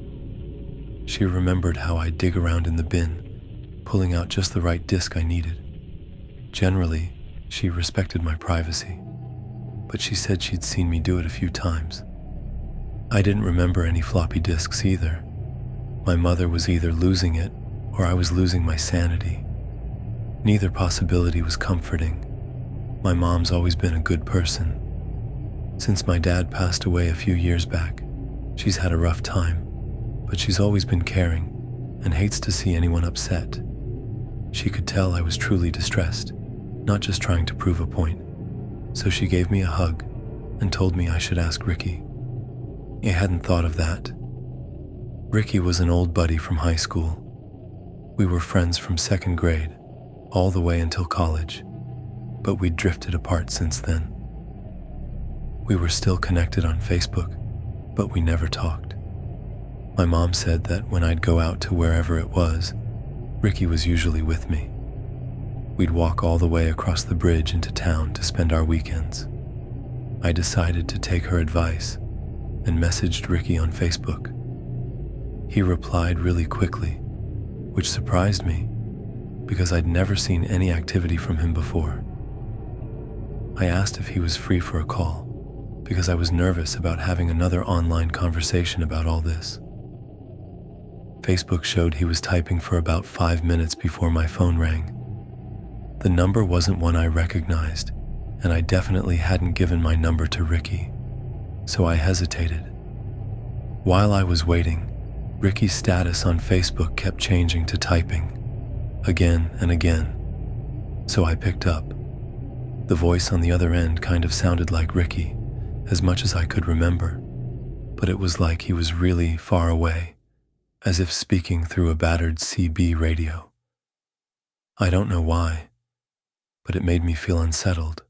She remembered how I'd dig around in the bin, pulling out just the right disc I needed. Generally, she respected my privacy, but she said she'd seen me do it a few times. I didn't remember any floppy disks either. My mother was either losing it or I was losing my sanity. Neither possibility was comforting. My mom's always been a good person. Since my dad passed away a few years back, she's had a rough time, but she's always been caring and hates to see anyone upset. She could tell I was truly distressed, not just trying to prove a point, so she gave me a hug and told me I should ask Ricky. I hadn't thought of that. Ricky was an old buddy from high school. We were friends from second grade, all the way until college, but we'd drifted apart since then. We were still connected on Facebook, but we never talked. My mom said that when I'd go out to wherever it was, Ricky was usually with me. We'd walk all the way across the bridge into town to spend our weekends. I decided to take her advice and messaged Ricky on Facebook. He replied really quickly, which surprised me because I'd never seen any activity from him before. I asked if he was free for a call because I was nervous about having another online conversation about all this. Facebook showed he was typing for about 5 minutes before my phone rang. The number wasn't one I recognized, and I definitely hadn't given my number to Ricky, so I hesitated. While I was waiting, Ricky's status on Facebook kept changing to typing, again and again, so I picked up. The voice on the other end kind of sounded like Ricky, as much as I could remember, but it was like he was really far away, as if speaking through a battered CB radio. I don't know why, but it made me feel unsettled.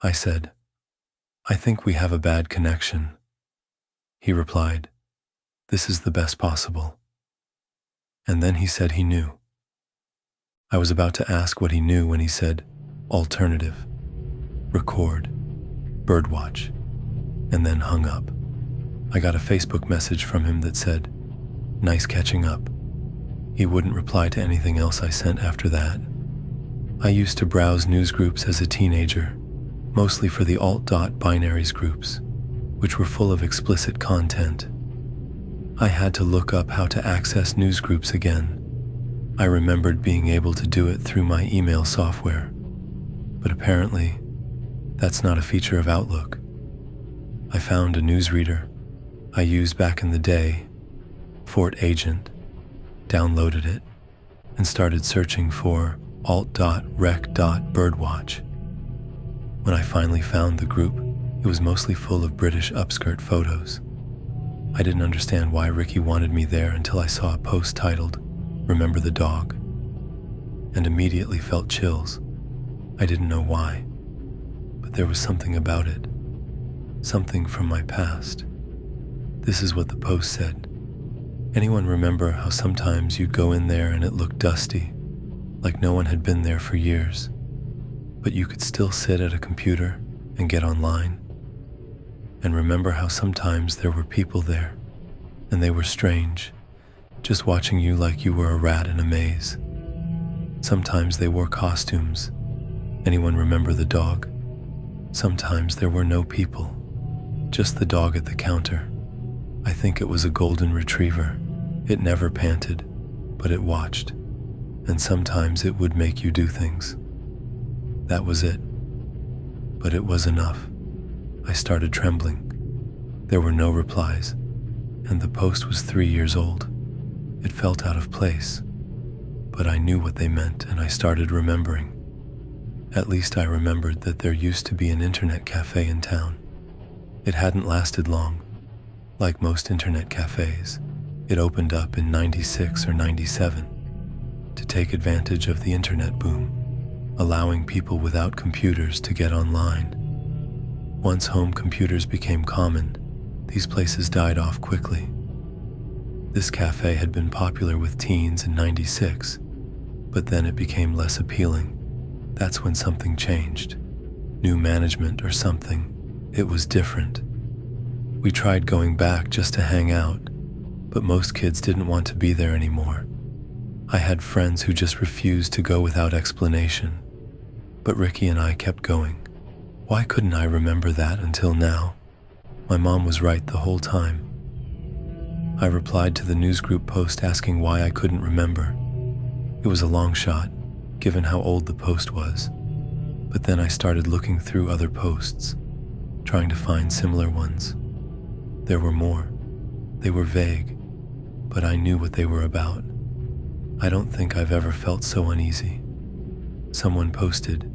I said, "I think we have a bad connection." He replied, "This is the best possible." And then he said he knew. I was about to ask what he knew when he said, "Alternative, record, birdwatch," and then hung up. I got a Facebook message from him that said, "Nice catching up." He wouldn't reply to anything else I sent after that. I used to browse news groups as a teenager, mostly for the alt.binaries groups, which were full of explicit content. I had to look up how to access news groups again. I remembered being able to do it through my email software, but apparently, that's not a feature of Outlook. I found a newsreader I used back in the day, Fort Agent, downloaded it, and started searching for alt.rec.birdwatch. When I finally found the group, it was mostly full of British upskirt photos. I didn't understand why Ricky wanted me there until I saw a post titled, "Remember the Dog?" and immediately felt chills. I didn't know why, but there was something about it, something from my past. This is what the post said. "Anyone remember how sometimes you'd go in there and it looked dusty, like no one had been there for years, but you could still sit at a computer and get online? And remember how sometimes there were people there, and they were strange, just watching you like you were a rat in a maze. Sometimes they wore costumes. Anyone remember the dog? Sometimes there were no people, just the dog at the counter. I think it was a golden retriever. It never panted, but it watched, and sometimes it would make you do things. That was it. But it was enough. I started trembling. There were no replies, and the post was 3 years old. It felt out of place, but I knew what they meant, and I started remembering. At least I remembered that there used to be an internet cafe in town. It hadn't lasted long. Like most internet cafes, it opened up in 96 or 97 to take advantage of the internet boom, allowing people without computers to get online. Once home computers became common, these places died off quickly. This cafe had been popular with teens in '96, but then it became less appealing. That's when something changed. New management or something. It was different. We tried going back just to hang out, but most kids didn't want to be there anymore. I had friends who just refused to go without explanation, but Ricky and I kept going. Why couldn't I remember that until now? My mom was right the whole time. I replied to the news group post asking why I couldn't remember. It was a long shot, given how old the post was. But then I started looking through other posts, trying to find similar ones. There were more. They were vague, but I knew what they were about. I don't think I've ever felt so uneasy. Someone posted,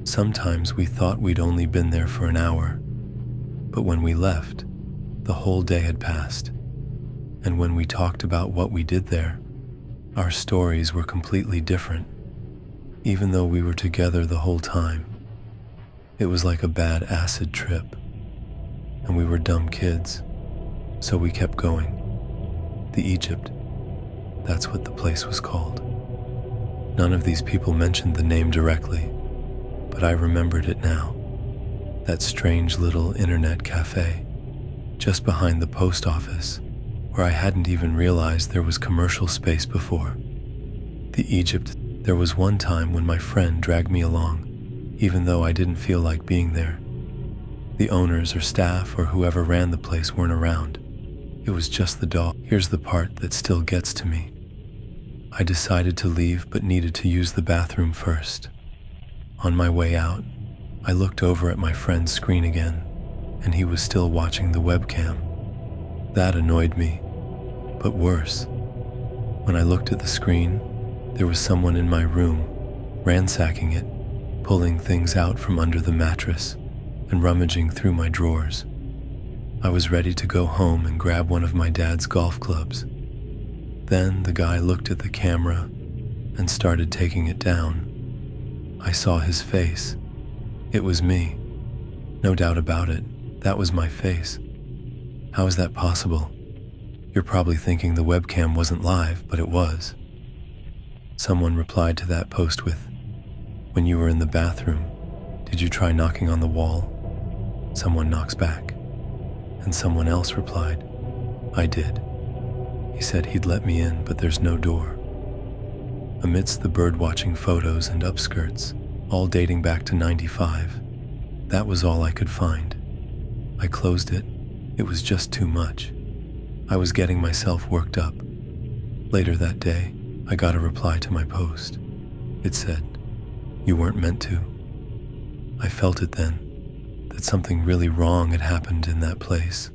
"Sometimes we thought we'd only been there for an hour, but when we left, the whole day had passed. And when we talked about what we did there, our stories were completely different, even though we were together the whole time. It was like a bad acid trip, and we were dumb kids, so we kept going. The Egypt, that's what the place was called." None of these people mentioned the name directly, but I remembered it now. That strange little internet cafe, just behind the post office, where I hadn't even realized there was commercial space before. The Egypt, there was one time when my friend dragged me along, even though I didn't feel like being there. The owners or staff or whoever ran the place weren't around. It was just the dog. Here's the part that still gets to me. I decided to leave but needed to use the bathroom first. On my way out, I looked over at my friend's screen again, and he was still watching the webcam. That annoyed me, but worse. When I looked at the screen, there was someone in my room, ransacking it, pulling things out from under the mattress and rummaging through my drawers. I was ready to go home and grab one of my dad's golf clubs. Then the guy looked at the camera and started taking it down. I saw his face. It was me. No doubt about it, that was my face. How is that possible? You're probably thinking the webcam wasn't live, but it was. Someone replied to that post with, "When you were in the bathroom, did you try knocking on the wall?" Someone knocks back. And someone else replied, "I did. He said he'd let me in, but there's no door." Amidst the bird-watching photos and upskirts, all dating back to '95, that was all I could find. I closed it. It was just too much. I was getting myself worked up. Later that day, I got a reply to my post. It said, "You weren't meant to." I felt it then, that something really wrong had happened in that place.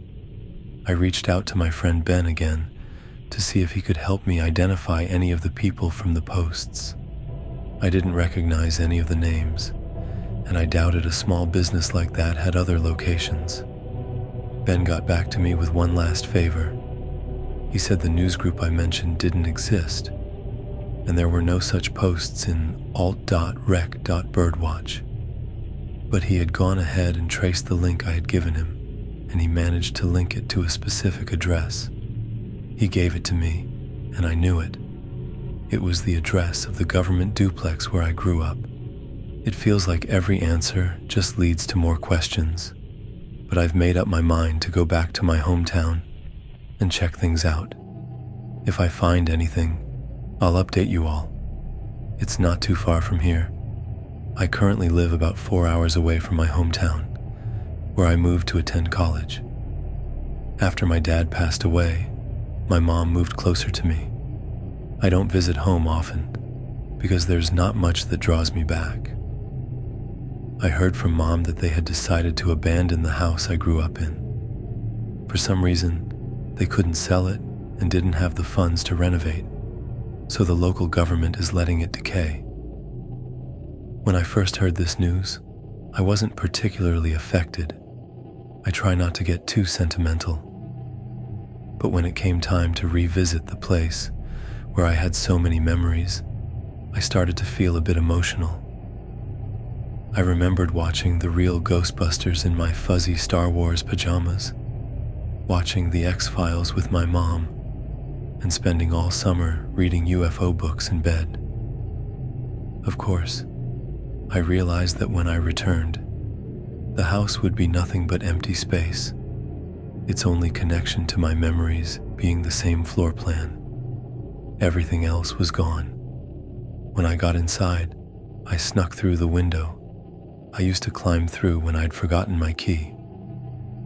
I reached out to my friend Ben again to see if he could help me identify any of the people from the posts. I didn't recognize any of the names, and I doubted a small business like that had other locations. Ben got back to me with one last favor. He said the news group I mentioned didn't exist, and there were no such posts in alt.rec.birdwatch. But he had gone ahead and traced the link I had given him, and he managed to link it to a specific address. He gave it to me, and I knew it. It was the address of the government duplex where I grew up. It feels like every answer just leads to more questions, but I've made up my mind to go back to my hometown and check things out. If I find anything, I'll update you all. It's not too far from here. I currently live about 4 hours away from my hometown, where I moved to attend college. After my dad passed away, my mom moved closer to me. I don't visit home often, because there's not much that draws me back. I heard from Mom that they had decided to abandon the house I grew up in. For some reason, they couldn't sell it and didn't have the funds to renovate, so the local government is letting it decay. When I first heard this news, I wasn't particularly affected. I try not to get too sentimental. But when it came time to revisit the place where I had so many memories, I started to feel a bit emotional. I remembered watching the real Ghostbusters in my fuzzy Star Wars pajamas, watching the X-Files with my mom, and spending all summer reading UFO books in bed. Of course, I realized that when I returned, the house would be nothing but empty space, its only connection to my memories being the same floor plan. Everything else was gone. When I got inside, I snuck through the window. I used to climb through when I'd forgotten my key.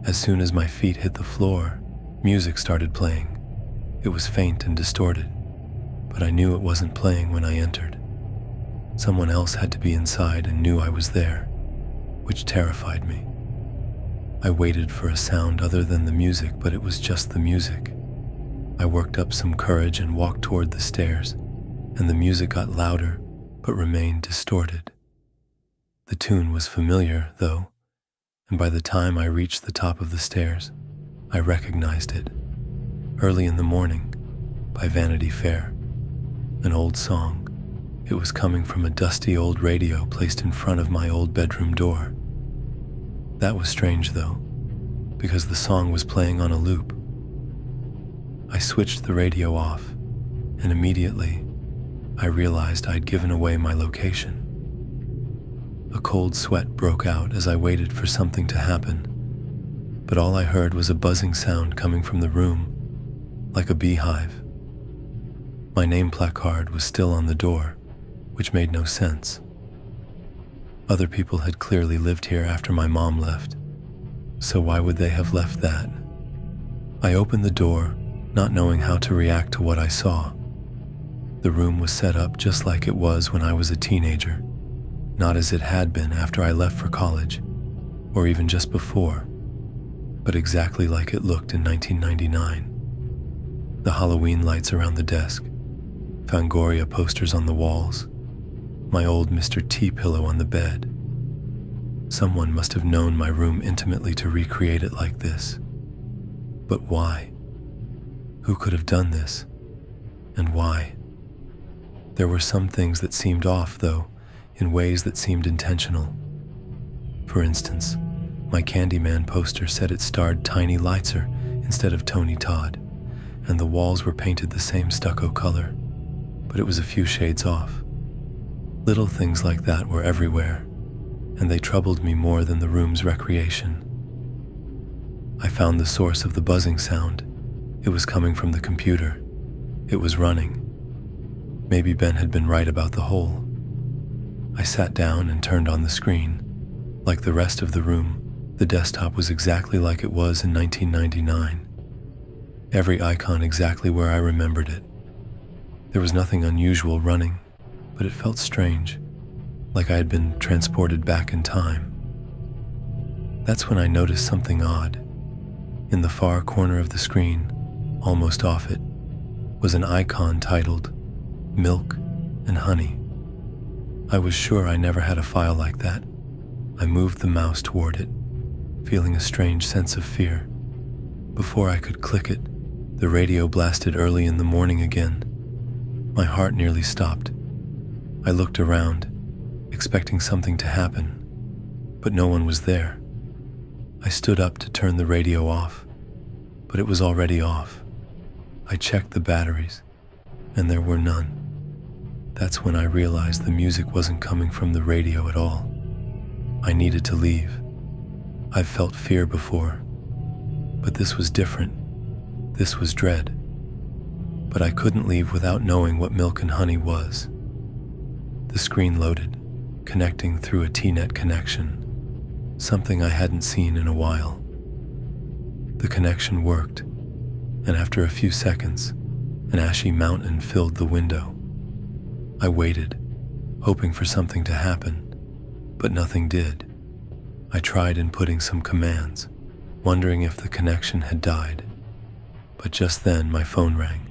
As soon as my feet hit the floor, music started playing. It was faint and distorted, but I knew it wasn't playing when I entered. Someone else had to be inside and knew I was there, which terrified me. I waited for a sound other than the music, but it was just the music. I worked up some courage and walked toward the stairs, and the music got louder but remained distorted. The tune was familiar, though, and by the time I reached the top of the stairs, I recognized it. Early in the Morning by Vanity Fair, an old song. It was coming from a dusty old radio placed in front of my old bedroom door. That was strange, though, because the song was playing on a loop. I switched the radio off, and immediately I realized I'd given away my location. A cold sweat broke out as I waited for something to happen, but all I heard was a buzzing sound coming from the room, like a beehive. My name placard was still on the door, which made no sense. Other people had clearly lived here after my mom left, so why would they have left that? I opened the door, not knowing how to react to what I saw. The room was set up just like it was when I was a teenager, not as it had been after I left for college, or even just before, but exactly like it looked in 1999. The Halloween lights around the desk, Fangoria posters on the walls, my old Mr. T pillow on the bed. Someone must have known my room intimately to recreate it like this. But why? Who could have done this? And why? There were some things that seemed off, though, in ways that seemed intentional. For instance, my Candyman poster said it starred Tiny Lighter instead of Tony Todd, and the walls were painted the same stucco color, but it was a few shades off. Little things like that were everywhere, and they troubled me more than the room's recreation. I found the source of the buzzing sound. It was coming from the computer. It was running. Maybe Ben had been right about the hole. I sat down and turned on the screen. Like the rest of the room, the desktop was exactly like it was in 1999. Every icon exactly where I remembered it. There was nothing unusual running, but it felt strange, like I had been transported back in time. That's when I noticed something odd. In the far corner of the screen, almost off it, was an icon titled Milk and Honey. I was sure I never had a file like that. I moved the mouse toward it, feeling a strange sense of fear. Before I could click it, the radio blasted Early in the Morning again. My heart nearly stopped. I looked around, expecting something to happen, but no one was there. I stood up to turn the radio off, but it was already off. I checked the batteries, and there were none. That's when I realized the music wasn't coming from the radio at all. I needed to leave. I've felt fear before, but this was different. This was dread. But I couldn't leave without knowing what Milk and Honey was. The screen loaded, connecting through a T-net connection, something I hadn't seen in a while. The connection worked, and after a few seconds, an ashy mountain filled the window. I waited, hoping for something to happen, but nothing did. I tried inputting some commands, wondering if the connection had died. But just then my phone rang.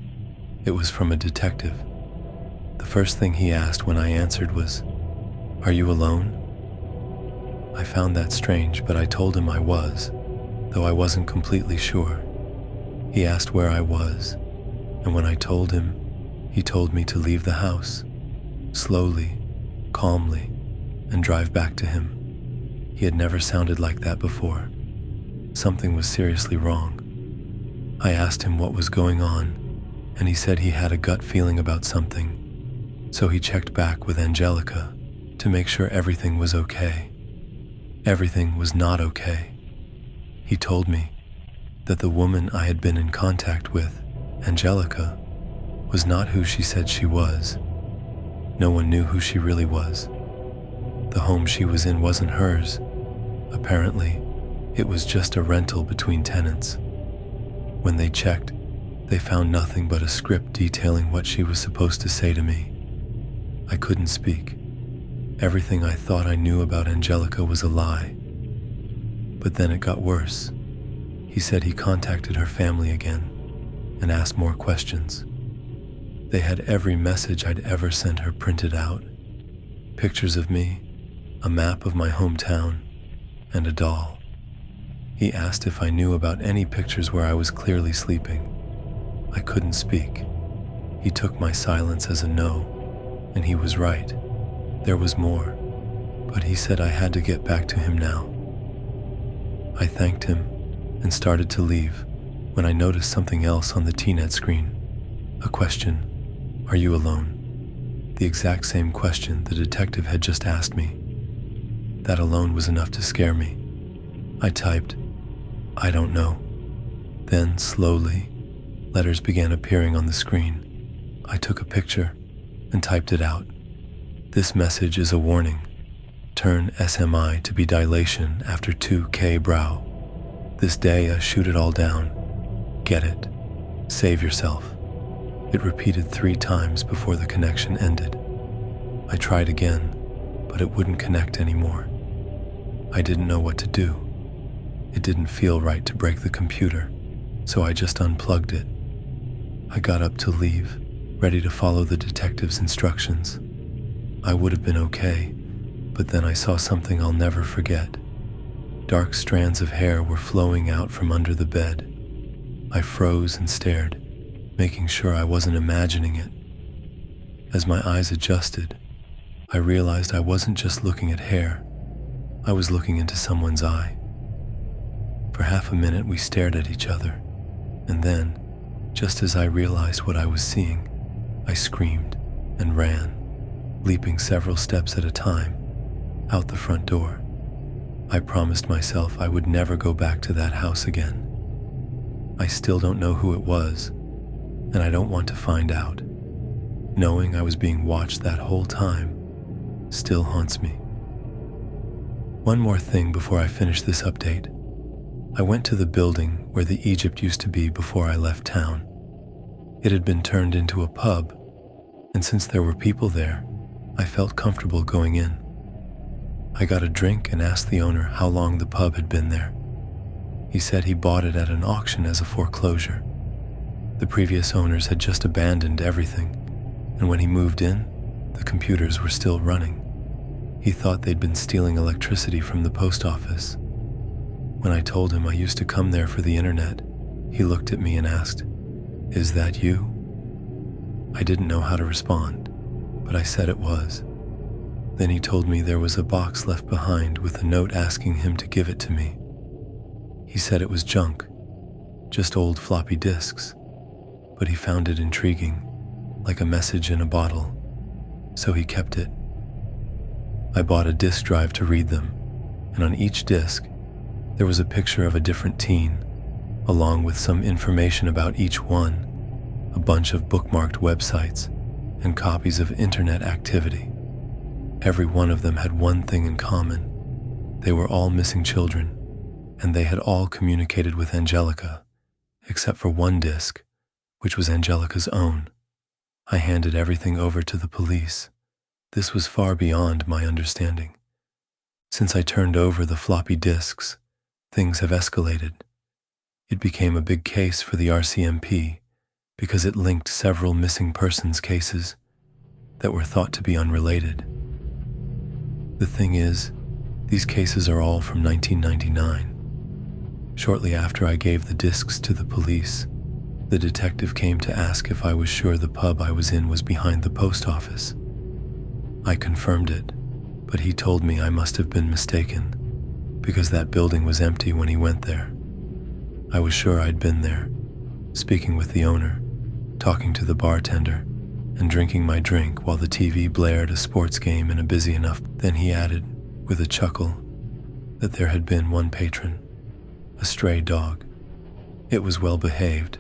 It was from a detective. The first thing he asked when I answered was, "Are you alone?" I found that strange, but I told him I was, though I wasn't completely sure. He asked where I was, and when I told him, he told me to leave the house, slowly, calmly, and drive back to him. He had never sounded like that before. Something was seriously wrong. I asked him what was going on, and he said he had a gut feeling about something, so he checked back with Angelica to make sure everything was okay. Everything was not okay. He told me that the woman I had been in contact with, Angelica, was not who she said she was. No one knew who she really was. The home she was in wasn't hers. Apparently, it was just a rental between tenants. When they checked, they found nothing but a script detailing what she was supposed to say to me. I couldn't speak. Everything I thought I knew about Angelica was a lie. But then it got worse. He said he contacted her family again and asked more questions. They had every message I'd ever sent her printed out. Pictures of me, a map of my hometown, and a doll. He asked if I knew about any pictures where I was clearly sleeping. I couldn't speak. He took my silence as a no, and he was right. There was more, but he said I had to get back to him now. I thanked him and started to leave when I noticed something else on the TNet screen. A question, "Are you alone?" The exact same question the detective had just asked me. That alone was enough to scare me. I typed, "I don't know." Then, slowly, letters began appearing on the screen. I took a picture and typed it out. "This message is a warning. Turn SMI to be dilation after 2K brow. This day I shoot it all down. Get it. Save yourself." It repeated 3 times before the connection ended. I tried again, but it wouldn't connect anymore. I didn't know what to do. It didn't feel right to break the computer, so I just unplugged it. I got up to leave, ready to follow the detective's instructions. I would have been okay, but then I saw something I'll never forget. Dark strands of hair were flowing out from under the bed. I froze and stared, making sure I wasn't imagining it. As my eyes adjusted, I realized I wasn't just looking at hair. I was looking into someone's eye. For half a minute we stared at each other, and then, just as I realized what I was seeing, I screamed and ran, leaping several steps at a time, out the front door. I promised myself I would never go back to that house again. I still don't know who it was, and I don't want to find out. Knowing I was being watched that whole time still haunts me. One more thing before I finish this update. I went to the building where the Egypt used to be before I left town. It had been turned into a pub, and since there were people there, I felt comfortable going in. I got a drink and asked the owner how long the pub had been there. He said he bought it at an auction as a foreclosure. The previous owners had just abandoned everything, and when he moved in, the computers were still running. He thought they'd been stealing electricity from the post office. When I told him I used to come there for the internet, he looked at me and asked, "Is that you?" I didn't know how to respond, but I said it was. Then he told me there was a box left behind with a note asking him to give it to me. He said it was junk, just old floppy disks, but he found it intriguing, like a message in a bottle, so he kept it. I bought a disk drive to read them, and on each disk, there was a picture of a different teen, along with some information about each one, a bunch of bookmarked websites, and copies of internet activity. Every one of them had one thing in common. They were all missing children, and they had all communicated with Angelica, except for one disk, which was Angelica's own. I handed everything over to the police. This was far beyond my understanding. Since I turned over the floppy disks, things have escalated. It became a big case for the RCMP because it linked several missing persons cases that were thought to be unrelated. The thing is, these cases are all from 1999. Shortly after I gave the discs to the police, the detective came to ask if I was sure the pub I was in was behind the post office. I confirmed it, but he told me I must have been mistaken, because that building was empty when he went there. I was sure I'd been there, speaking with the owner, talking to the bartender and drinking my drink while the TV blared a sports game in a busy enough. Then he added, with a chuckle, that there had been one patron, a stray dog. It was well behaved,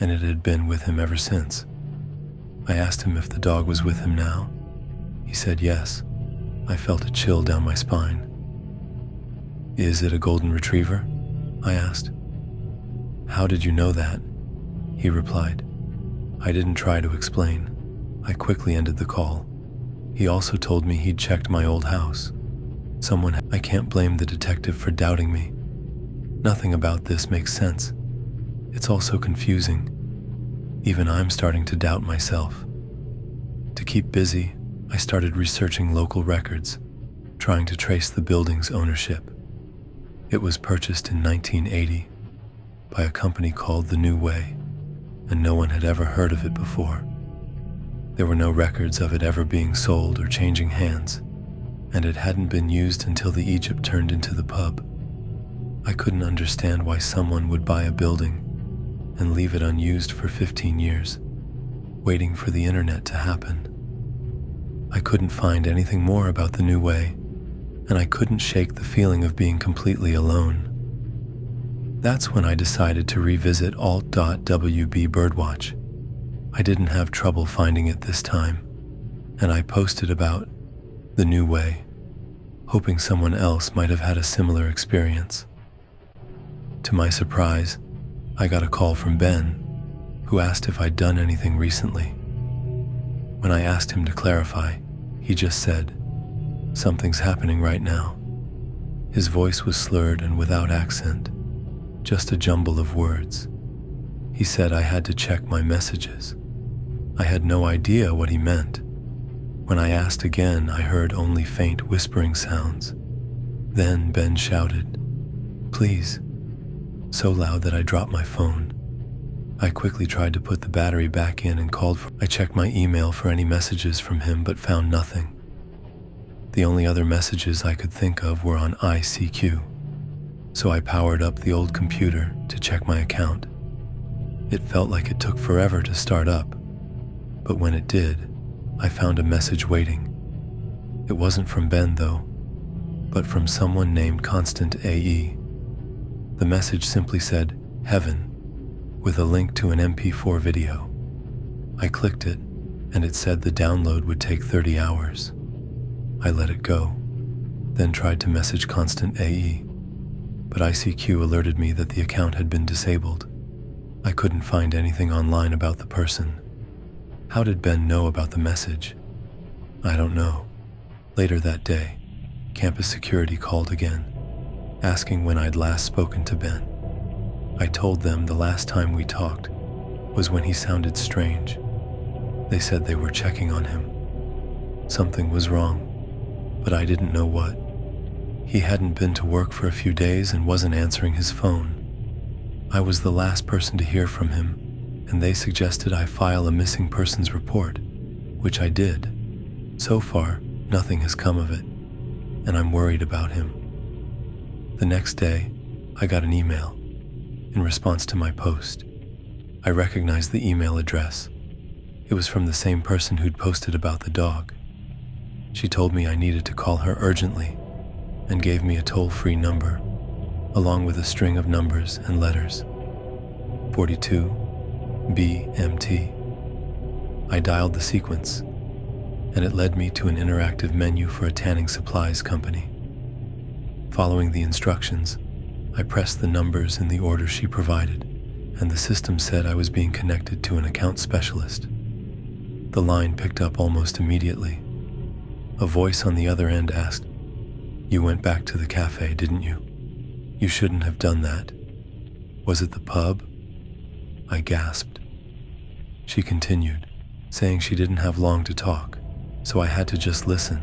and it had been with him ever since. I asked him if the dog was with him now. He said yes. I felt a chill down my spine. Is it a golden retriever? I asked. How did you know that? He replied. I didn't try to explain. I quickly ended the call. He also told me he'd checked my old house. I can't blame the detective for doubting me. Nothing about this makes sense. It's all so confusing. Even I'm starting to doubt myself. To keep busy, I started researching local records, trying to trace the building's ownership. It was purchased in 1980 by a company called The New Way, and no one had ever heard of it before. There were no records of it ever being sold or changing hands, and it hadn't been used until the Egypt turned into the pub. I couldn't understand why someone would buy a building and leave it unused for 15 years, waiting for the internet to happen. I couldn't find anything more about The New Way, and I couldn't shake the feeling of being completely alone. That's when I decided to revisit alt.wb Birdwatch. I didn't have trouble finding it this time, and I posted about The New Way, hoping someone else might have had a similar experience. To my surprise, I got a call from Ben, who asked if I'd done anything recently. When I asked him to clarify, he just said, "Something's happening right now." His voice was slurred and without accent, just a jumble of words. He said I had to check my messages. I had no idea what he meant. When I asked again, I heard only faint whispering sounds. Then Ben shouted, "Please," so loud that I dropped my phone. I quickly tried to put the battery back in and I checked my email for any messages from him but found nothing. The only other messages I could think of were on ICQ, so I powered up the old computer to check my account. It felt like it took forever to start up, but when it did, I found a message waiting. It wasn't from Ben though, but from someone named Constant AE. The message simply said, "Heaven," with a link to an MP4 video. I clicked it, and it said the download would take 30 hours. I let it go, then tried to message Constant AE, but ICQ alerted me that the account had been disabled. I couldn't find anything online about the person. How did Ben know about the message? I don't know. Later that day, campus security called again, asking when I'd last spoken to Ben. I told them the last time we talked was when he sounded strange. They said they were checking on him. Something was wrong, but I didn't know what. He hadn't been to work for a few days and wasn't answering his phone. I was the last person to hear from him, and they suggested I file a missing persons report, which I did. So far, nothing has come of it, and I'm worried about him. The next day, I got an email in response to my post. I recognized the email address. It was from the same person who'd posted about the dog. She told me I needed to call her urgently and gave me a toll-free number, along with a string of numbers and letters. 42 BMT. I dialed the sequence, and it led me to an interactive menu for a tanning supplies company. Following the instructions, I pressed the numbers in the order she provided, and the system said I was being connected to an account specialist. The line picked up almost immediately. A voice on the other end asked, "You went back to the cafe, didn't you? You shouldn't have done that. Was it the pub?" I gasped. She continued, saying she didn't have long to talk, so I had to just listen.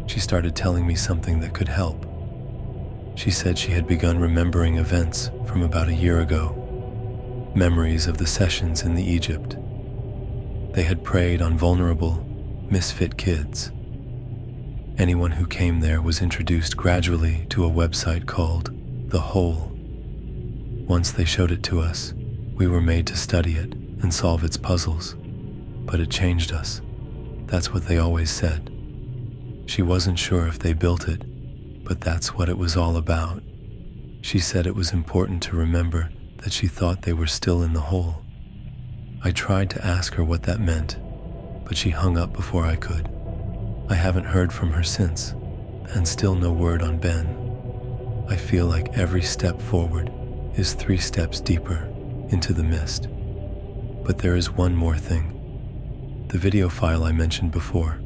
She started telling me something that could help. She said she had begun remembering events from about a year ago, memories of the sessions in the Egypt. They had preyed on vulnerable, misfit kids. Anyone who came there was introduced gradually to a website called The Hole. Once they showed it to us, we were made to study it and solve its puzzles, but it changed us. That's what they always said. She wasn't sure if they built it, but that's what it was all about. She said it was important to remember that she thought they were still in the hole. I tried to ask her what that meant, but she hung up before I could. I haven't heard from her since, and still no word on Ben. I feel like every step forward is 3 steps deeper into the mist. But there is one more thing. The video file I mentioned before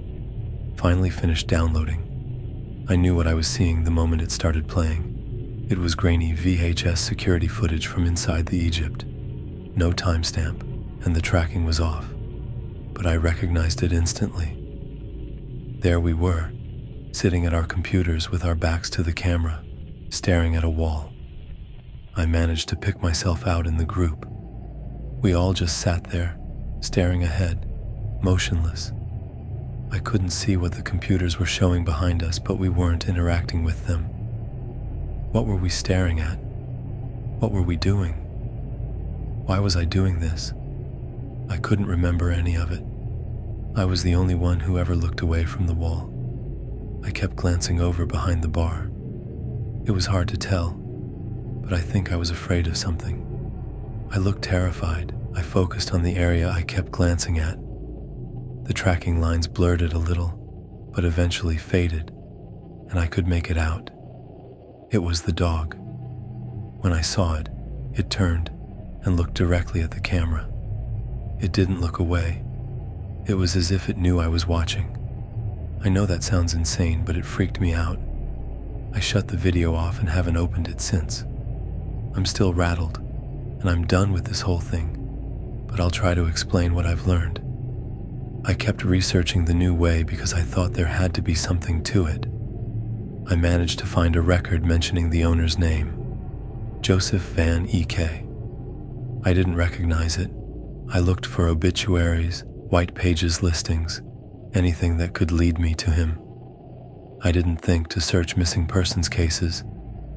finally finished downloading. I knew what I was seeing the moment it started playing. It was grainy VHS security footage from inside the Egypt. No timestamp, and the tracking was off. But I recognized it instantly. There we were, sitting at our computers with our backs to the camera, staring at a wall. I managed to pick myself out in the group. We all just sat there, staring ahead, motionless. I couldn't see what the computers were showing behind us, but we weren't interacting with them. What were we staring at? What were we doing? Why was I doing this? I couldn't remember any of it. I was the only one who ever looked away from the wall. I kept glancing over behind the bar. It was hard to tell, but I think I was afraid of something. I looked terrified. I focused on the area I kept glancing at. The tracking lines blurred it a little, but eventually faded, and I could make it out. It was the dog. When I saw it, it turned and looked directly at the camera. It didn't look away. It was as if it knew I was watching. I know that sounds insane, but it freaked me out. I shut the video off and haven't opened it since. I'm still rattled, and I'm done with this whole thing, but I'll try to explain what I've learned. I kept researching the new way because I thought there had to be something to it. I managed to find a record mentioning the owner's name, Joseph Van E.K. I didn't recognize it. I looked for obituaries, white pages listings, anything that could lead me to him. I didn't think to search missing persons cases,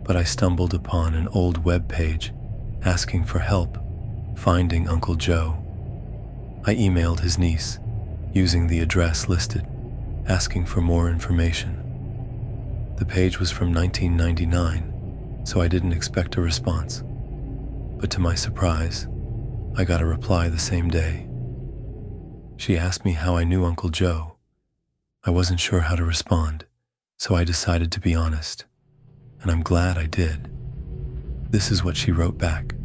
but I stumbled upon an old web page asking for help finding Uncle Joe. I emailed his niece, using the address listed, asking for more information. The page was from 1999, so I didn't expect a response. But to my surprise, I got a reply the same day. She asked me how I knew Uncle Joe. I wasn't sure how to respond, so I decided to be honest, and I'm glad I did. This is what she wrote back.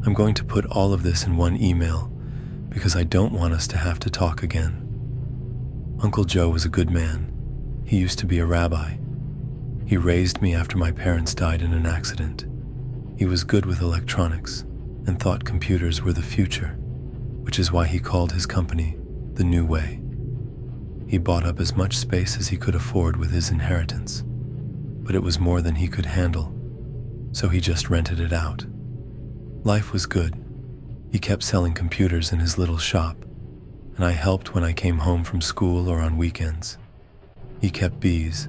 I'm going to put all of this in one email because I don't want us to have to talk again. Uncle Joe was a good man. He used to be a rabbi. He raised me after my parents died in an accident. He was good with electronics and thought computers were the future, which is why he called his company The New Way. He bought up as much space as he could afford with his inheritance, but it was more than he could handle, so he just rented it out. Life was good. He kept selling computers in his little shop, and I helped when I came home from school or on weekends. He kept bees,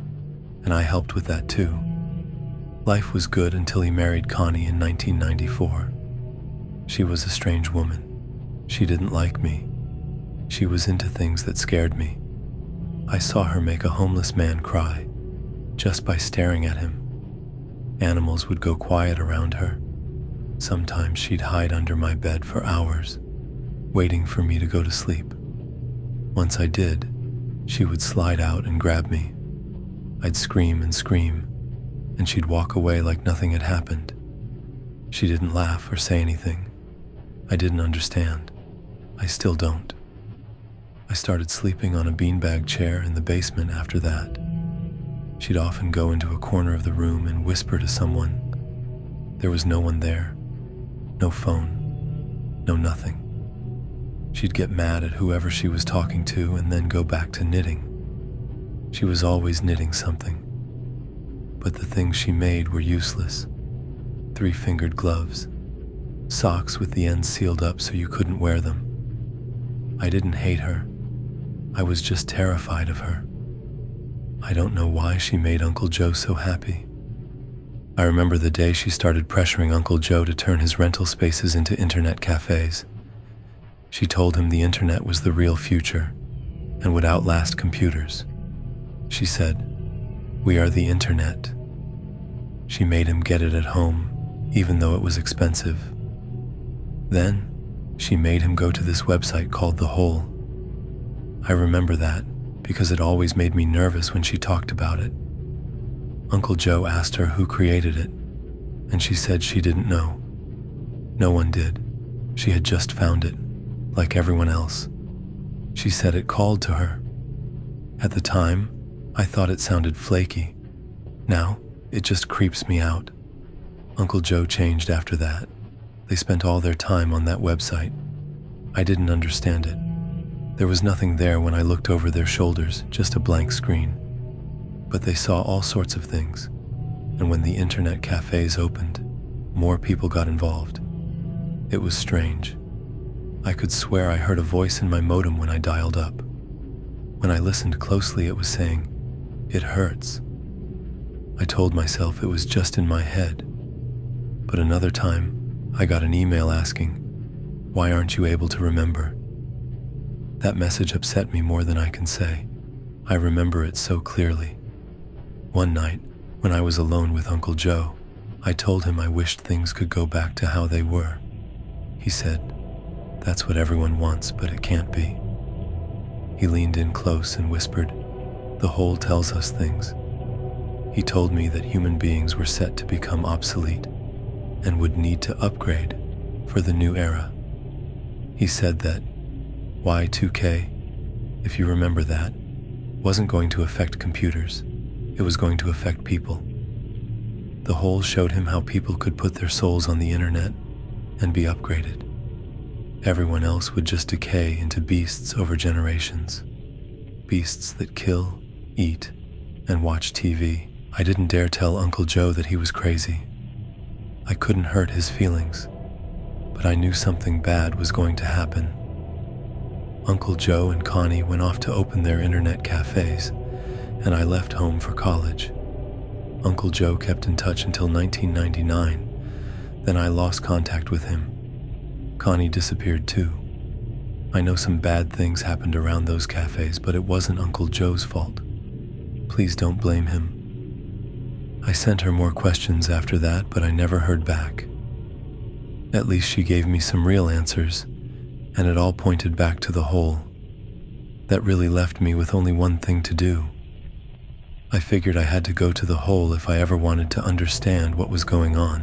and I helped with that too. Life was good until he married Connie in 1994. She was a strange woman. She didn't like me. She was into things that scared me. I saw her make a homeless man cry just by staring at him. Animals would go quiet around her. Sometimes she'd hide under my bed for hours, waiting for me to go to sleep. Once I did, she would slide out and grab me. I'd scream, and she'd walk away like nothing had happened. She didn't laugh or say anything. I didn't understand. I still don't. I started sleeping on a beanbag chair in the basement after that. She'd often go into a corner of the room and whisper to someone. There was no one there. No phone. No nothing. She'd get mad at whoever she was talking to and then go back to knitting. She was always knitting something. But the things she made were useless. 3-fingered gloves. Socks with the ends sealed up so you couldn't wear them. I didn't hate her. I was just terrified of her. I don't know why she made Uncle Joe so happy. I remember the day she started pressuring Uncle Joe to turn his rental spaces into internet cafes. She told him the internet was the real future and would outlast computers. She said, "We are the internet." She made him get it at home, even though it was expensive. Then, she made him go to this website called The Hole. I remember that because it always made me nervous when she talked about it. Uncle Joe asked her who created it, and she said she didn't know. No one did. She had just found it, like everyone else. She said it called to her. At the time, I thought it sounded flaky. Now, it just creeps me out. Uncle Joe changed after that. They spent all their time on that website. I didn't understand it. There was nothing there when I looked over their shoulders, just a blank screen. But they saw all sorts of things. And when the internet cafes opened, more people got involved. It was strange. I could swear I heard a voice in my modem when I dialed up. When I listened closely, it was saying, "It hurts." I told myself it was just in my head. But another time, I got an email asking, "Why aren't you able to remember?" That message upset me more than I can say. I remember it so clearly. One night, when I was alone with Uncle Joe, I told him I wished things could go back to how they were. He said, "That's what everyone wants, but it can't be." He leaned in close and whispered, "The Hole tells us things." He told me that human beings were set to become obsolete and would need to upgrade for the new era. He said that Y2K, if you remember that, wasn't going to affect computers. It was going to affect people. The Hole showed him how people could put their souls on the internet and be upgraded. Everyone else would just decay into beasts over generations. Beasts that kill, eat, and watch TV. I didn't dare tell Uncle Joe that he was crazy. I couldn't hurt his feelings, but I knew something bad was going to happen. Uncle Joe and Connie went off to open their internet cafes, and I left home for college. Uncle Joe kept in touch until 1999, then I lost contact with him. Connie disappeared too. I know some bad things happened around those cafes, but it wasn't Uncle Joe's fault. Please don't blame him. I sent her more questions after that, but I never heard back. At least she gave me some real answers, and it all pointed back to The Hole. That really left me with only one thing to do. I figured I had to go to The Hole if I ever wanted to understand what was going on.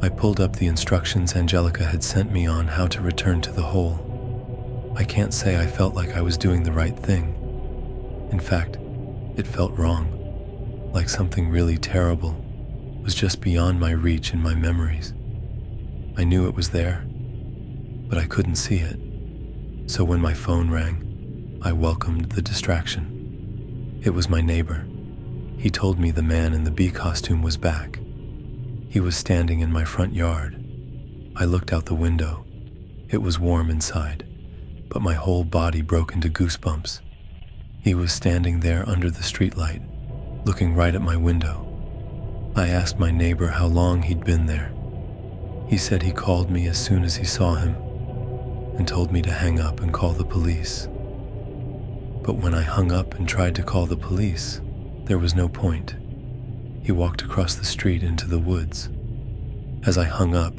I pulled up the instructions Angelica had sent me on how to return to The Hole. I can't say I felt like I was doing the right thing. In fact, it felt wrong, like something really terrible was just beyond my reach in my memories. I knew it was there, but I couldn't see it. So when my phone rang, I welcomed the distraction. It was my neighbor. He told me the man in the bee costume was back. He was standing in my front yard. I looked out the window. It was warm inside, but my whole body broke into goosebumps. He was standing there under the streetlight, looking right at my window. I asked my neighbor how long he'd been there. He said he called me as soon as he saw him and told me to hang up and call the police. But when I hung up and tried to call the police, there was no point. He walked across the street into the woods. As I hung up,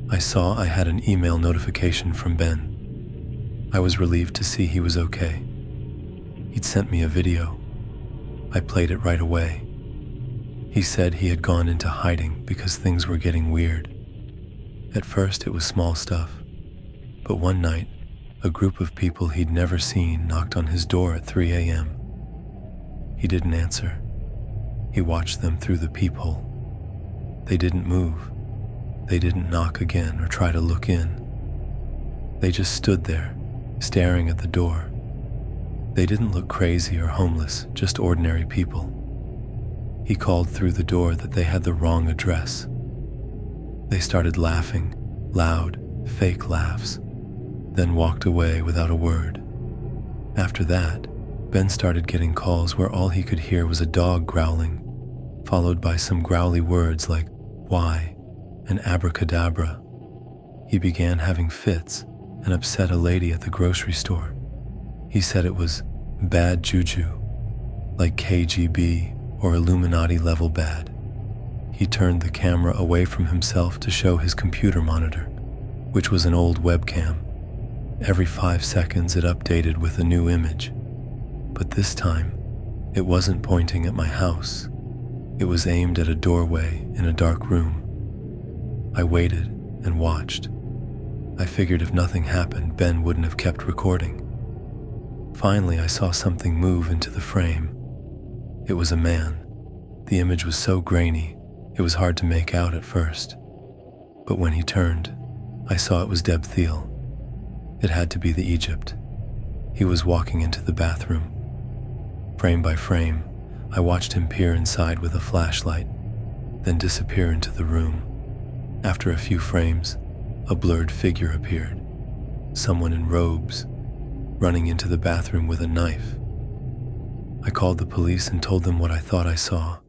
I saw I had an email notification from Ben. I was relieved to see he was okay. He'd sent me a video. I played it right away. He said he had gone into hiding because things were getting weird. At first it was small stuff, but one night, a group of people he'd never seen knocked on his door at 3 a.m. He didn't answer. He watched them through the peephole. They didn't move. They didn't knock again or try to look in. They just stood there, staring at the door. They didn't look crazy or homeless, just ordinary people. He called through the door that they had the wrong address. They started laughing, loud, fake laughs, then walked away without a word. After that, Ben started getting calls where all he could hear was a dog growling, followed by some growly words like "why" and "abracadabra." He began having fits and upset a lady at the grocery store. He said it was bad juju, like KGB or Illuminati level bad. He turned the camera away from himself to show his computer monitor, which was an old webcam. Every 5 seconds it updated with a new image. But this time, it wasn't pointing at my house. It was aimed at a doorway in a dark room. I waited and watched. I figured if nothing happened, Ben wouldn't have kept recording. Finally, I saw something move into the frame. It was a man. The image was so grainy, it was hard to make out at first. But when he turned, I saw it was Deb Thiel. It had to be the Egypt. He was walking into the bathroom. Frame by frame, I watched him peer inside with a flashlight, then disappear into the room. After a few frames, a blurred figure appeared. Someone in robes, running into the bathroom with a knife. I called the police and told them what I thought I saw,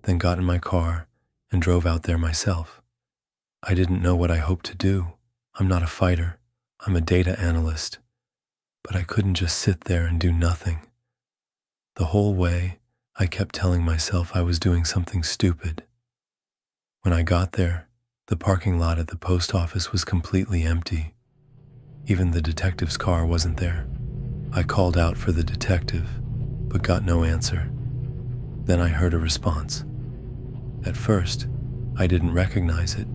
then got in my car and drove out there myself. I didn't know what I hoped to do. I'm not a fighter. I'm a data analyst. But I couldn't just sit there and do nothing. The whole way, I kept telling myself I was doing something stupid. When I got there, the parking lot at the post office was completely empty. Even the detective's car wasn't there. I called out for the detective, but got no answer. Then I heard a response. At first, I didn't recognize it,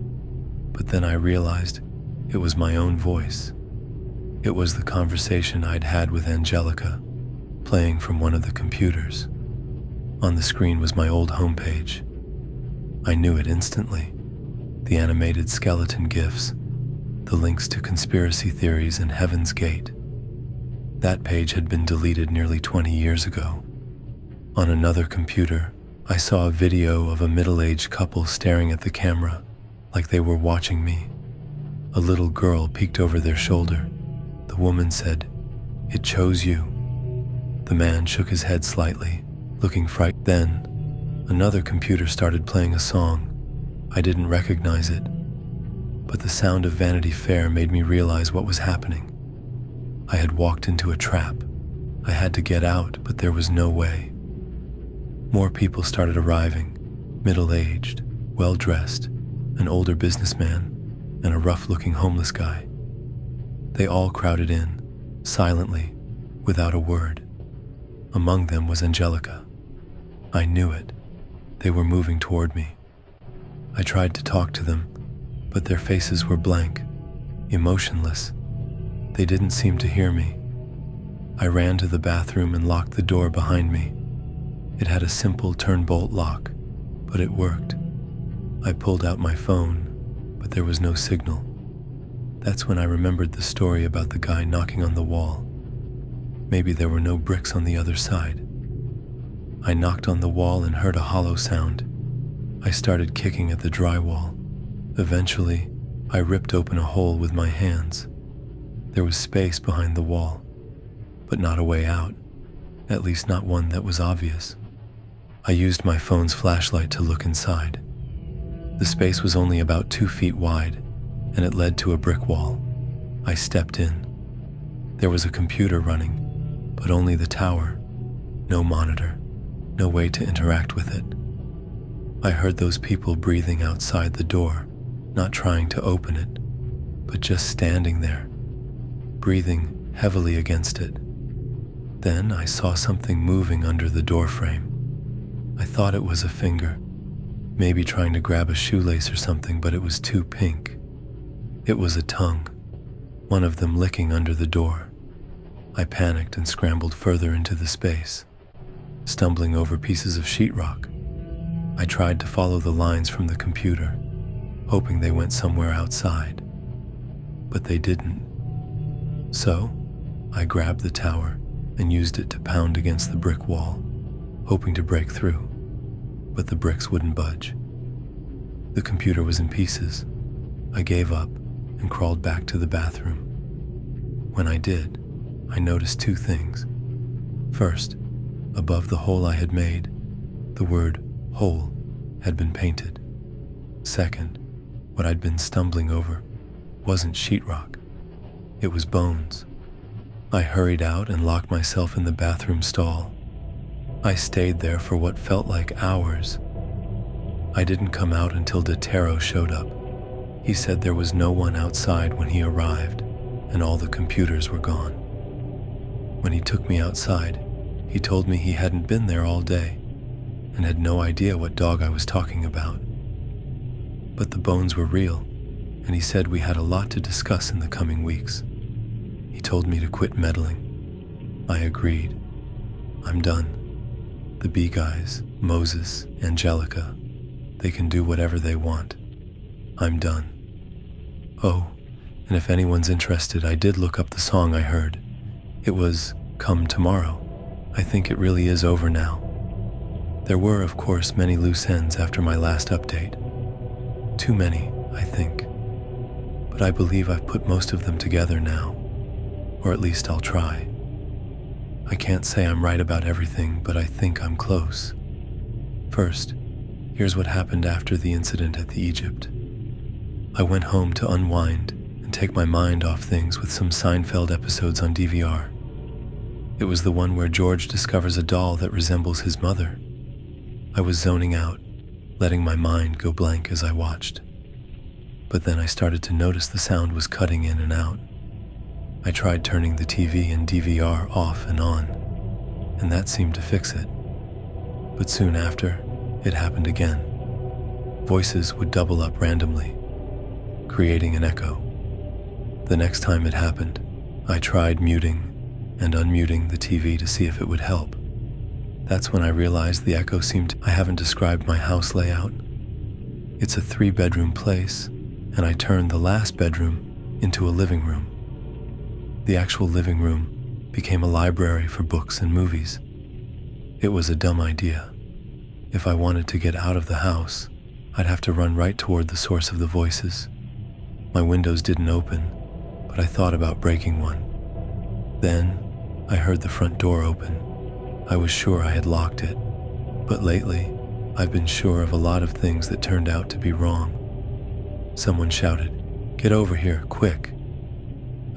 but then I realized it was my own voice. It was the conversation I'd had with Angelica, playing from one of the computers. On the screen was my old homepage. I knew it instantly. The animated skeleton GIFs, the links to conspiracy theories and Heaven's Gate. That page had been deleted nearly 20 years ago. On another computer, I saw a video of a middle-aged couple staring at the camera like they were watching me. A little girl peeked over their shoulder. The woman said, "It chose you." The man shook his head slightly, looking frightened. Then, another computer started playing a song. I didn't recognize it, but the sound of Vanity Fair made me realize what was happening. I had walked into a trap. I had to get out, but there was no way. More people started arriving, middle-aged, well-dressed, an older businessman, and a rough-looking homeless guy. They all crowded in, silently, without a word. Among them was Angelica. I knew it. They were moving toward me. I tried to talk to them, but their faces were blank, emotionless. They didn't seem to hear me. I ran to the bathroom and locked the door behind me. It had a simple turn-bolt lock, but it worked. I pulled out my phone, but there was no signal. That's when I remembered the story about the guy knocking on the wall. Maybe there were no bricks on the other side. I knocked on the wall and heard a hollow sound. I started kicking at the drywall. Eventually, I ripped open a hole with my hands. There was space behind the wall, but not a way out, at least not one that was obvious. I used my phone's flashlight to look inside. The space was only about 2 feet wide, and it led to a brick wall. I stepped in. There was a computer running, but only the tower. No monitor, no way to interact with it. I heard those people breathing outside the door, not trying to open it, but just standing there, breathing heavily against it. Then I saw something moving under the doorframe. I thought it was a finger, maybe trying to grab a shoelace or something, but it was too pink. It was a tongue, one of them licking under the door. I panicked and scrambled further into the space, stumbling over pieces of sheetrock. I tried to follow the lines from the computer, hoping they went somewhere outside, but they didn't. So, I grabbed the tower and used it to pound against the brick wall, hoping to break through, but the bricks wouldn't budge. The computer was in pieces. I gave up and crawled back to the bathroom. When I did, I noticed 2 things. First, above the hole I had made, the word "hole" had been painted. Second, what I'd been stumbling over wasn't sheetrock. It was Bones. I hurried out and locked myself in the bathroom stall. I stayed there for what felt like hours. I didn't come out until Detero showed up. He said there was no one outside when he arrived, and all the computers were gone. When he took me outside, he told me he hadn't been there all day and had no idea what dog I was talking about. But the bones were real, and he said we had a lot to discuss in the coming weeks. He told me to quit meddling. I agreed. I'm done. The B guys, Moses, Angelica, they can do whatever they want. I'm done. Oh, and if anyone's interested, I did look up the song I heard. It was Come Tomorrow. I think it really is over now. There were, of course, many loose ends after my last update. Too many, I think. But I believe I've put most of them together now. Or at least I'll try. I can't say I'm right about everything, but I think I'm close. First, here's what happened after the incident at the Egypt. I went home to unwind and take my mind off things with some Seinfeld episodes on DVR. It was the one where George discovers a doll that resembles his mother. I was zoning out, letting my mind go blank as I watched. But then I started to notice the sound was cutting in and out. I tried turning the TV and DVR off and on, and that seemed to fix it. But soon after, it happened again. Voices would double up randomly, creating an echo. The next time it happened, I tried muting and unmuting the TV to see if it would help. That's when I realized the echo seemed I haven't described my house layout. It's a 3-bedroom place, and I turned the last bedroom into a living room. The actual living room became a library for books and movies. It was a dumb idea. If I wanted to get out of the house, I'd have to run right toward the source of the voices. My windows didn't open, but I thought about breaking one. Then, I heard the front door open. I was sure I had locked it, but lately, I've been sure of a lot of things that turned out to be wrong. Someone shouted, "Get over here, quick."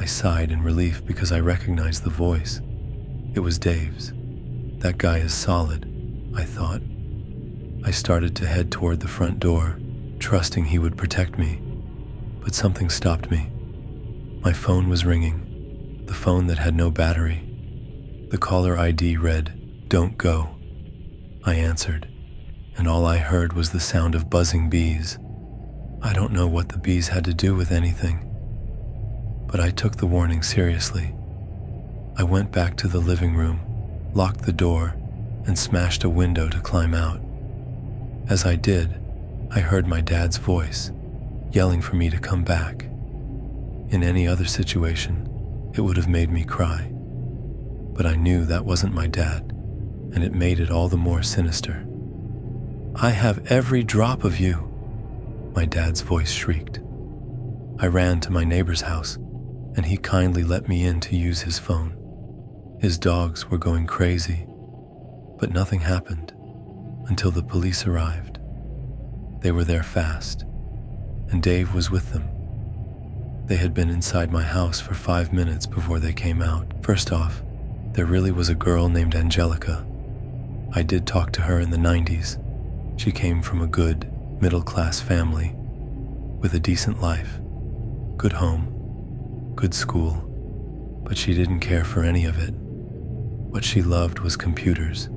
I sighed in relief because I recognized the voice. It was Dave's. That guy is solid, I thought. I started to head toward the front door, trusting he would protect me, but something stopped me. My phone was ringing, the phone that had no battery. The caller ID read, "Don't go." I answered, and all I heard was the sound of buzzing bees. I don't know what the bees had to do with anything, but I took the warning seriously. I went back to the living room, locked the door, and smashed a window to climb out. As I did, I heard my dad's voice, yelling for me to come back. In any other situation, it would have made me cry. But I knew that wasn't my dad, and it made it all the more sinister. "I have every drop of you," my dad's voice shrieked. I ran to my neighbor's house, and he kindly let me in to use his phone. His dogs were going crazy, but nothing happened until the police arrived. They were there fast, and Dave was with them. They had been inside my house for 5 minutes before they came out. First off, there really was a girl named Angelica. I did talk to her in the 90s. She came from a good, middle-class family with a decent life, good home, good school, but she didn't care for any of it. What she loved was computers.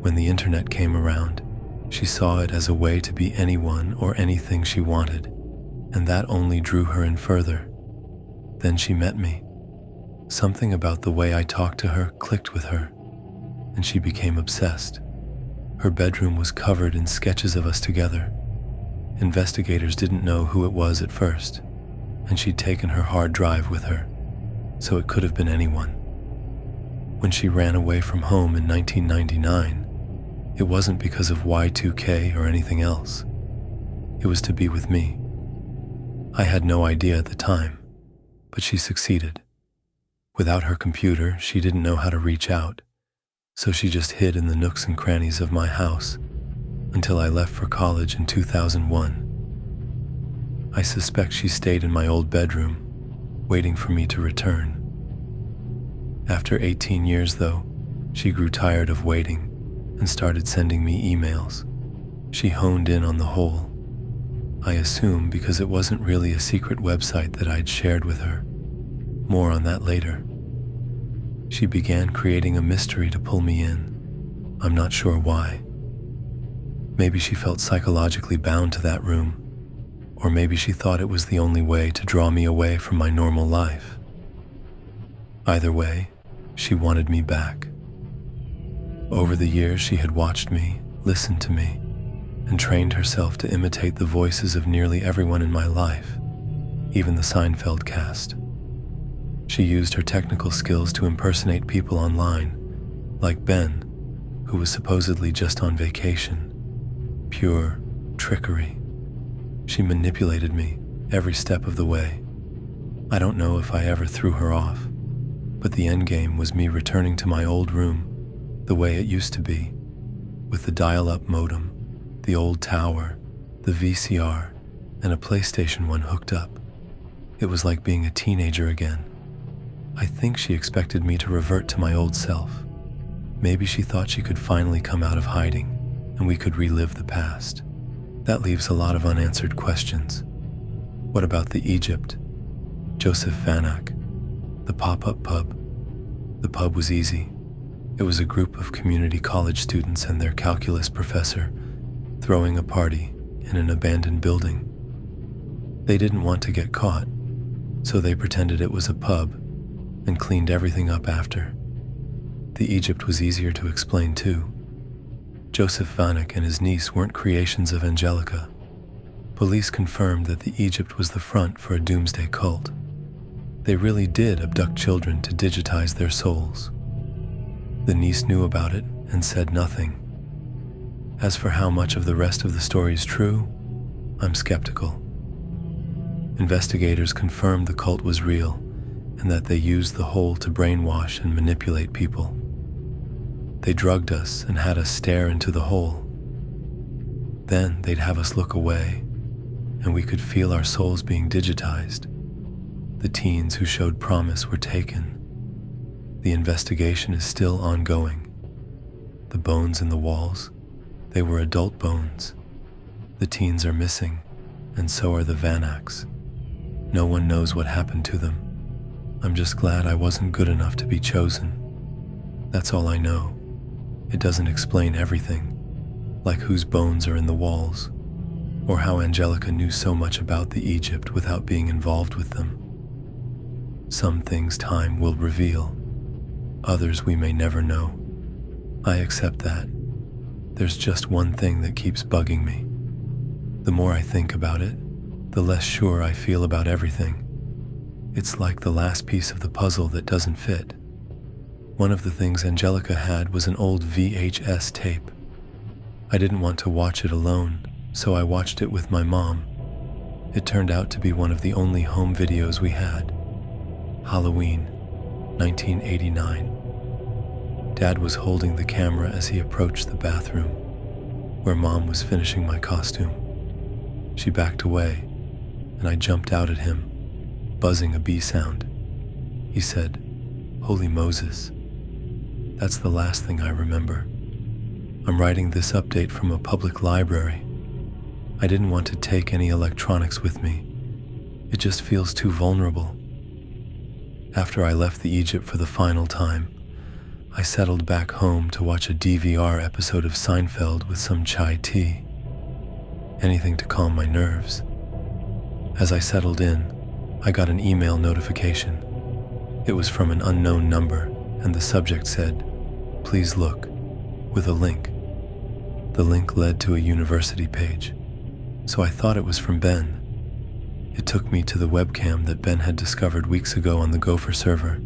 When the internet came around, she saw it as a way to be anyone or anything she wanted, and that only drew her in further. Then she met me. Something about the way I talked to her clicked with her, and she became obsessed. Her bedroom was covered in sketches of us together. Investigators didn't know who it was at first, and she'd taken her hard drive with her, so it could have been anyone. When she ran away from home in 1999, it wasn't because of Y2K or anything else. It was to be with me. I had no idea at the time, but she succeeded. Without her computer, she didn't know how to reach out, so she just hid in the nooks and crannies of my house until I left for college in 2001. I suspect she stayed in my old bedroom, waiting for me to return. After 18 years, though, she grew tired of waiting and started sending me emails. She honed in on the hole. I assume because it wasn't really a secret website that I'd shared with her. More on that later. She began creating a mystery to pull me in. I'm not sure why. Maybe she felt psychologically bound to that room, or maybe she thought it was the only way to draw me away from my normal life. Either way, she wanted me back. Over the years, she had watched me, listened to me, and trained herself to imitate the voices of nearly everyone in my life, even the Seinfeld cast. She used her technical skills to impersonate people online, like Ben, who was supposedly just on vacation. Pure trickery. She manipulated me every step of the way. I don't know if I ever threw her off, but the end game was me returning to my old room, the way it used to be, with the dial-up modem, the old tower, the VCR, and a PlayStation 1 hooked up. It was like being a teenager again. I think she expected me to revert to my old self. Maybe she thought she could finally come out of hiding, and we could relive the past. That leaves a lot of unanswered questions. What about the Egypt? Joseph Vanak, the pop-up pub. The pub was easy. It was a group of community college students and their calculus professor throwing a party in an abandoned building. They didn't want to get caught, so they pretended it was a pub and cleaned everything up after. The Egypt was easier to explain too. Joseph Vanek and his niece weren't creations of Angelica. Police confirmed that the Egypt was the front for a doomsday cult. They really did abduct children to digitize their souls. The niece knew about it and said nothing. As for how much of the rest of the story is true, I'm skeptical. Investigators confirmed the cult was real and that they used the hole to brainwash and manipulate people. They drugged us and had us stare into the hole. Then they'd have us look away, and we could feel our souls being digitized. The teens who showed promise were taken. The investigation is still ongoing. The bones in the walls, they were adult bones. The teens are missing, and so are the Vanaks. No one knows what happened to them. I'm just glad I wasn't good enough to be chosen. That's all I know. It doesn't explain everything, like whose bones are in the walls, or how Angelica knew so much about the Egypt without being involved with them. Some things time will reveal, others we may never know. I accept that. There's just one thing that keeps bugging me. The more I think about it, the less sure I feel about everything. It's like the last piece of the puzzle that doesn't fit. One of the things Angelica had was an old VHS tape. I didn't want to watch it alone, so I watched it with my mom. It turned out to be one of the only home videos we had. Halloween, 1989. Dad was holding the camera as he approached the bathroom, where Mom was finishing my costume. She backed away, and I jumped out at him, buzzing a bee sound. He said, "Holy Moses." That's the last thing I remember. I'm writing this update from a public library. I didn't want to take any electronics with me. It just feels too vulnerable. After I left the Egypt for the final time, I settled back home to watch a DVR episode of Seinfeld with some chai tea. Anything to calm my nerves. As I settled in, I got an email notification. It was from an unknown number, and the subject said, "Please look," with a link. The link led to a university page, so I thought it was from Ben. It took me to the webcam that Ben had discovered weeks ago on the Gopher server.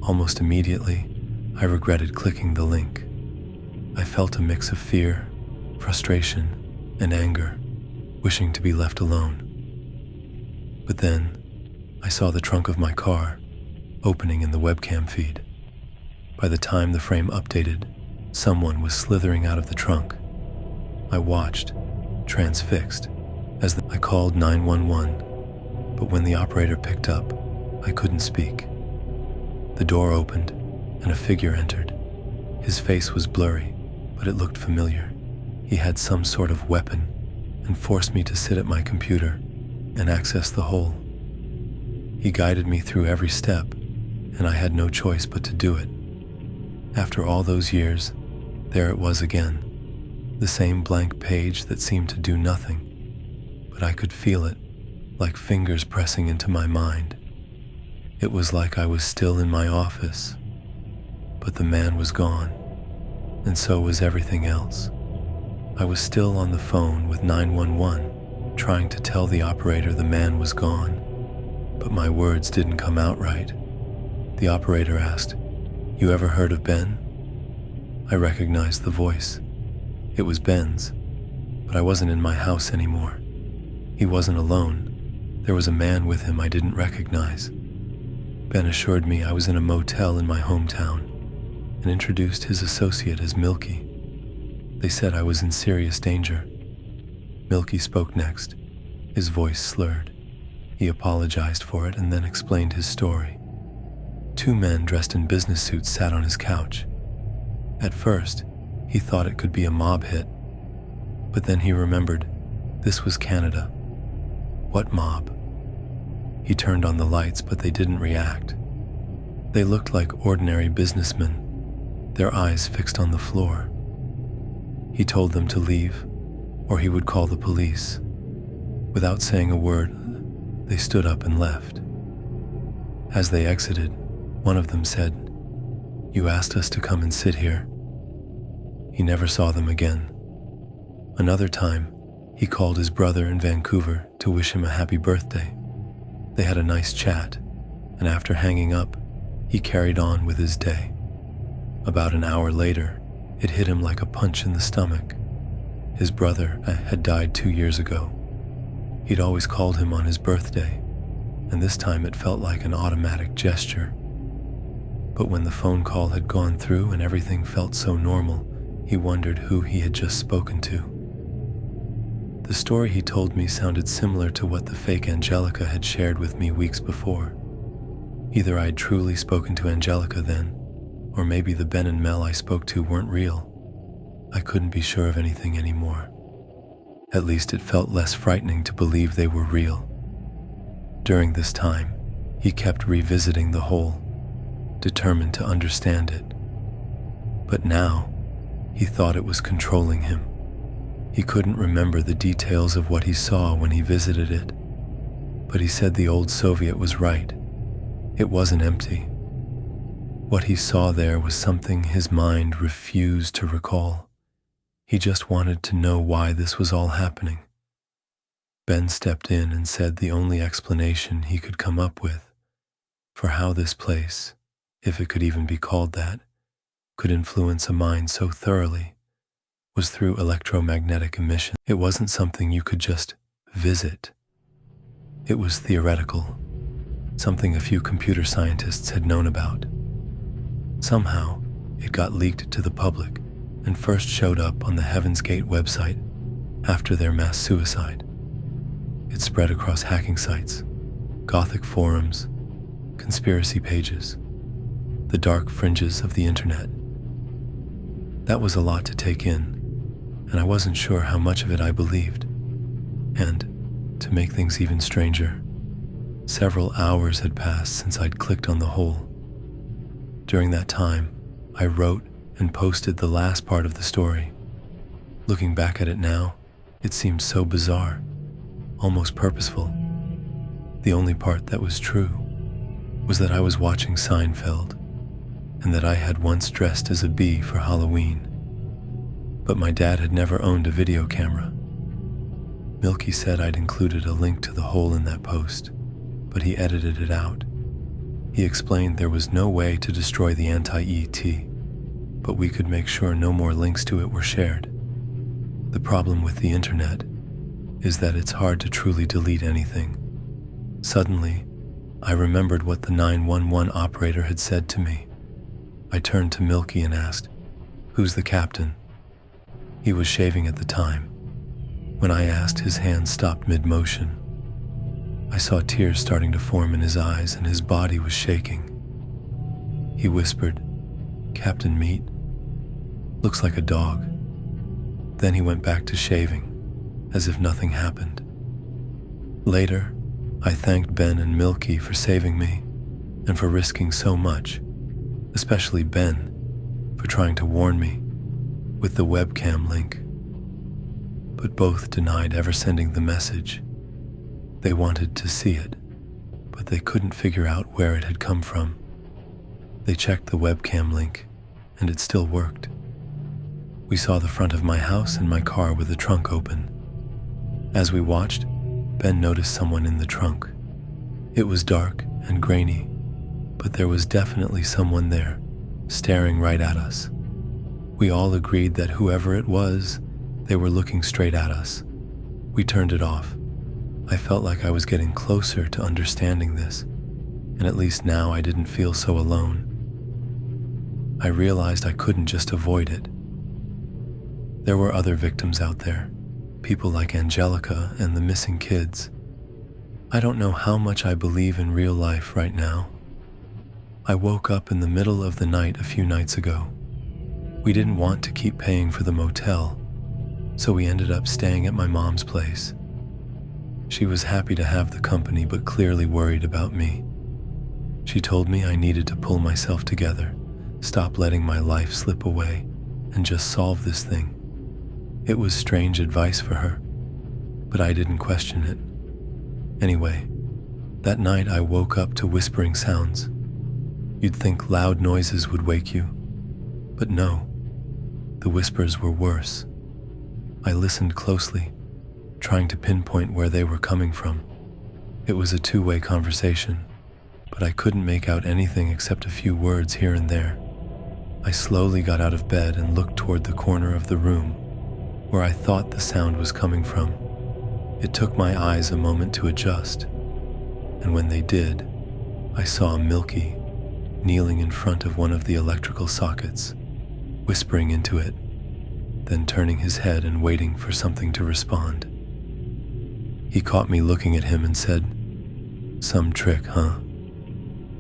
Almost immediately, I regretted clicking the link. I felt a mix of fear, frustration, and anger, wishing to be left alone. But then, I saw the trunk of my car, opening in the webcam feed. By the time the frame updated, someone was slithering out of the trunk. I watched, transfixed, as I called 911, but when the operator picked up, I couldn't speak. The door opened, and a figure entered. His face was blurry, but it looked familiar. He had some sort of weapon and forced me to sit at my computer and access the hole. He guided me through every step, and I had no choice but to do it. After all those years, there it was again, the same blank page that seemed to do nothing, but I could feel it, like fingers pressing into my mind. It was like I was still in my office, but the man was gone, and so was everything else. I was still on the phone with 911, trying to tell the operator the man was gone, but my words didn't come out right. The operator asked, "You ever heard of Ben?" I recognized the voice. It was Ben's, but I wasn't in my house anymore. He wasn't alone. There was a man with him I didn't recognize. Ben assured me I was in a motel in my hometown and introduced his associate as Milky. They said I was in serious danger. Milky spoke next, his voice slurred. He apologized for it and then explained his story. Two men dressed in business suits sat on his couch. At first, he thought it could be a mob hit, but then he remembered this was Canada. What mob? He turned on the lights, but they didn't react. They looked like ordinary businessmen, their eyes fixed on the floor. He told them to leave, or he would call the police. Without saying a word, they stood up and left. As they exited, one of them said, "You asked us to come and sit here." He never saw them again. Another time, he called his brother in Vancouver to wish him a happy birthday. They had a nice chat, and after hanging up, he carried on with his day. About an hour later, it hit him like a punch in the stomach. His brother had died 2 years ago. He'd always called him on his birthday, and this time it felt like an automatic gesture. But when the phone call had gone through and everything felt so normal, he wondered who he had just spoken to. The story he told me sounded similar to what the fake Angelica had shared with me weeks before. Either I'd truly spoken to Angelica then, or maybe the Ben and Mel I spoke to weren't real. I couldn't be sure of anything anymore. At least it felt less frightening to believe they were real. During this time, he kept revisiting the hole, determined to understand it. But now, he thought it was controlling him. He couldn't remember the details of what he saw when he visited it, but he said the old Soviet was right. It wasn't empty. What he saw there was something his mind refused to recall. He just wanted to know why this was all happening. Ben stepped in and said the only explanation he could come up with for how this place, if it could even be called that, could influence a mind so thoroughly was through electromagnetic emission. It wasn't something you could just visit. It was theoretical, something a few computer scientists had known about. Somehow, it got leaked to the public and first showed up on the Heaven's Gate website after their mass suicide. It spread across hacking sites, Gothic forums, conspiracy pages, the dark fringes of the internet. That was a lot to take in, and I wasn't sure how much of it I believed. And, to make things even stranger, several hours had passed since I'd clicked on the hole. During that time, I wrote and posted the last part of the story. Looking back at it now, it seemed so bizarre, almost purposeful. The only part that was true was that I was watching Seinfeld, and that I had once dressed as a bee for Halloween. But my dad had never owned a video camera. Milky said I'd included a link to the hole in that post, but he edited it out. He explained there was no way to destroy the anti-ET, but we could make sure no more links to it were shared. The problem with the internet is that it's hard to truly delete anything. Suddenly, I remembered what the 911 operator had said to me. I turned to Milky and asked, "Who's the captain?" He was shaving at the time. When I asked, his hand stopped mid-motion. I saw tears starting to form in his eyes and his body was shaking. He whispered, "Captain Meat, looks like a dog." Then he went back to shaving, as if nothing happened. Later, I thanked Ben and Milky for saving me and for risking so much, especially Ben for trying to warn me with the webcam link. But both denied ever sending the message. They wanted to see it, but they couldn't figure out where it had come from. They checked the webcam link, and it still worked. We saw the front of my house and my car with the trunk open. As we watched, Ben noticed someone in the trunk. It was dark and grainy, but there was definitely someone there, staring right at us. We all agreed that whoever it was, they were looking straight at us. We turned it off. I felt like I was getting closer to understanding this, and at least now I didn't feel so alone. I realized I couldn't just avoid it. There were other victims out there, people like Angelica and the missing kids. I don't know how much I believe in real life right now. I woke up in the middle of the night a few nights ago. We didn't want to keep paying for the motel, so we ended up staying at my mom's place. She was happy to have the company, but clearly worried about me. She told me I needed to pull myself together, stop letting my life slip away, and just solve this thing. It was strange advice for her, but I didn't question it. Anyway, that night I woke up to whispering sounds. You'd think loud noises would wake you, but no, the whispers were worse. I listened closely, trying to pinpoint where they were coming from. It was a two-way conversation, but I couldn't make out anything except a few words here and there. I slowly got out of bed and looked toward the corner of the room where I thought the sound was coming from. It took my eyes a moment to adjust, and when they did, I saw Milky kneeling in front of one of the electrical sockets, whispering into it, then turning his head and waiting for something to respond. He caught me looking at him and said, "Some trick, huh?"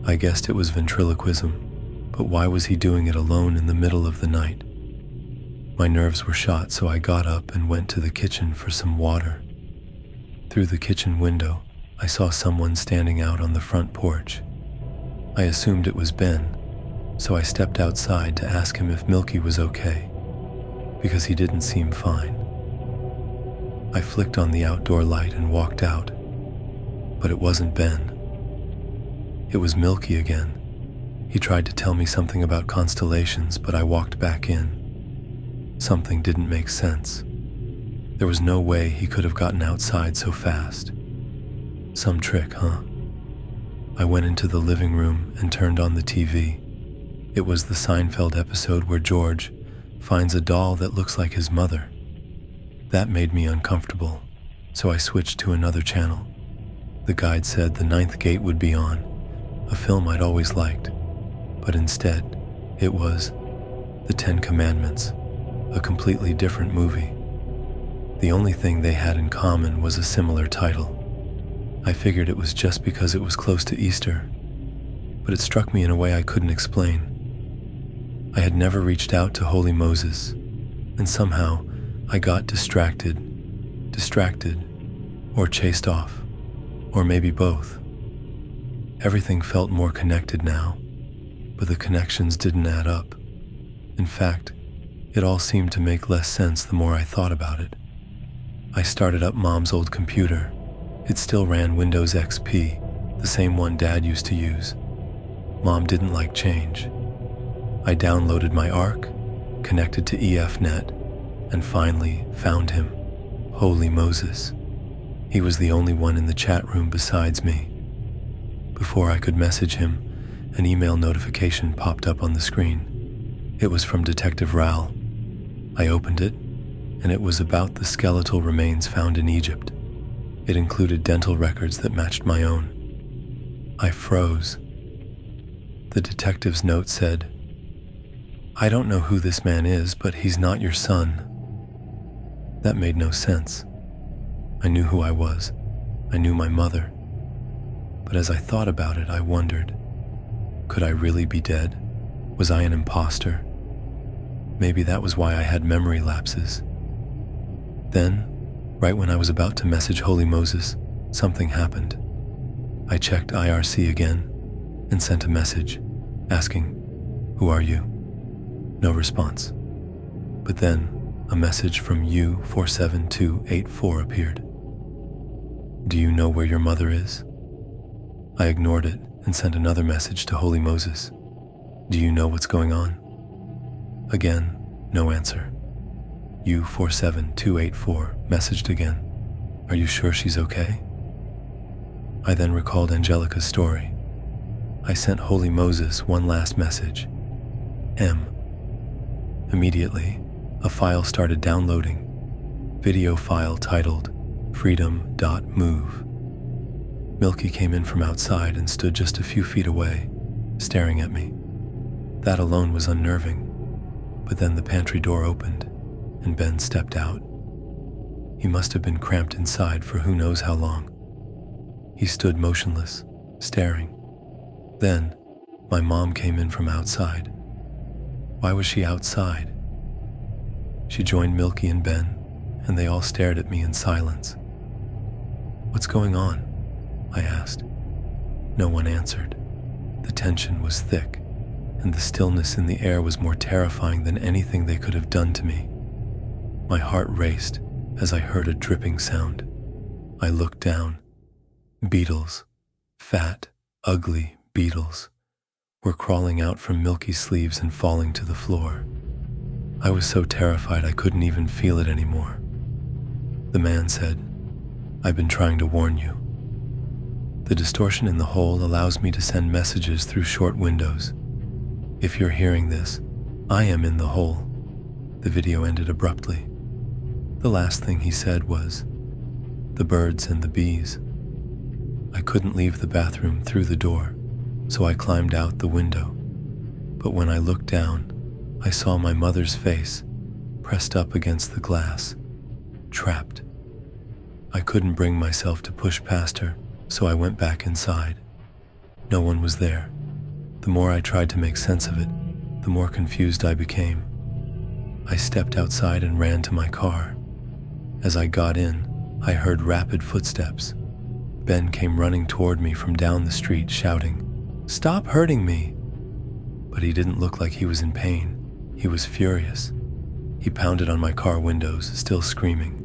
I guessed it was ventriloquism, but why was he doing it alone in the middle of the night? My nerves were shot, so I got up and went to the kitchen for some water. Through the kitchen window, I saw someone standing out on the front porch. I assumed it was Ben, so I stepped outside to ask him if Milky was okay, because he didn't seem fine. I flicked on the outdoor light and walked out, but it wasn't Ben. It was Milky again. He tried to tell me something about constellations, but I walked back in. Something didn't make sense. There was no way he could have gotten outside so fast. Some trick, huh? I went into the living room and turned on the TV. It was the Seinfeld episode where George finds a doll that looks like his mother. That made me uncomfortable, so I switched to another channel. The guide said the Ninth Gate would be on, a film I'd always liked, but instead, it was The Ten Commandments, a completely different movie. The only thing they had in common was a similar title. I figured it was just because it was close to Easter, but it struck me in a way I couldn't explain. I had never reached out to Holy Moses, and somehow I got distracted, or chased off, or maybe both. Everything felt more connected now, but the connections didn't add up. In fact, it all seemed to make less sense the more I thought about it. I started up Mom's old computer. It still ran Windows XP, the same one Dad used to use. Mom didn't like change. I downloaded my ARC, connected to EFNet, and finally found him, Holy Moses. He was the only one in the chat room besides me. Before I could message him, an email notification popped up on the screen. It was from Detective Raoul. I opened it, and it was about the skeletal remains found in Egypt. It included dental records that matched my own. I froze. The detective's note said, "I don't know who this man is, but he's not your son." That made no sense. I knew who I was. I knew my mother. But as I thought about it, I wondered, could I really be dead? Was I an imposter? Maybe that was why I had memory lapses. Then, right when I was about to message Holy Moses, something happened. I checked IRC again and sent a message asking, "Who are you?" No response. But then a message from U47284 appeared. "Do you know where your mother is?" I ignored it and sent another message to Holy Moses. "Do you know what's going on?" Again, no answer. U47284 messaged again. "Are you sure she's okay?" I then recalled Angelica's story. I sent Holy Moses one last message. M. Immediately, a file started downloading. Video file titled freedom.move. Milky came in from outside and stood just a few feet away, staring at me. That alone was unnerving. But then the pantry door opened, and Ben stepped out. He must have been cramped inside for who knows how long. He stood motionless, staring. Then, my mom came in from outside. Why was she outside? She joined Milky and Ben, and they all stared at me in silence. "What's going on?" I asked. No one answered. The tension was thick, and the stillness in the air was more terrifying than anything they could have done to me. My heart raced as I heard a dripping sound. I looked down. Beetles, fat, ugly beetles, were crawling out from Milky's sleeves and falling to the floor. I was so terrified I couldn't even feel it anymore. The man said, "I've been trying to warn you." The distortion in the hole allows me to send messages through short windows. If you're hearing this, I am in the hole. The video ended abruptly. The last thing he said was, "The birds and the bees." I couldn't leave the bathroom through the door, so I climbed out the window. But when I looked down, I saw my mother's face pressed up against the glass, trapped. I couldn't bring myself to push past her, so I went back inside. No one was there. The more I tried to make sense of it, the more confused I became. I stepped outside and ran to my car. As I got in, I heard rapid footsteps. Ben came running toward me from down the street, shouting, "Stop hurting me!" But he didn't look like he was in pain. He was furious. He pounded on my car windows, still screaming.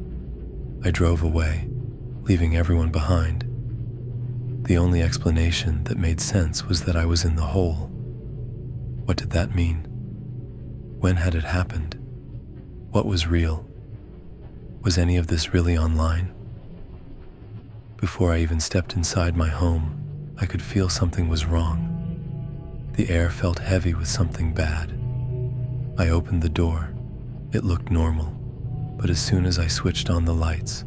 I drove away, leaving everyone behind. The only explanation that made sense was that I was in the hole. What did that mean? When had it happened? What was real? Was any of this really online? Before I even stepped inside my home, I could feel something was wrong. The air felt heavy with something bad. I opened the door. It looked normal, but as soon as I switched on the lights,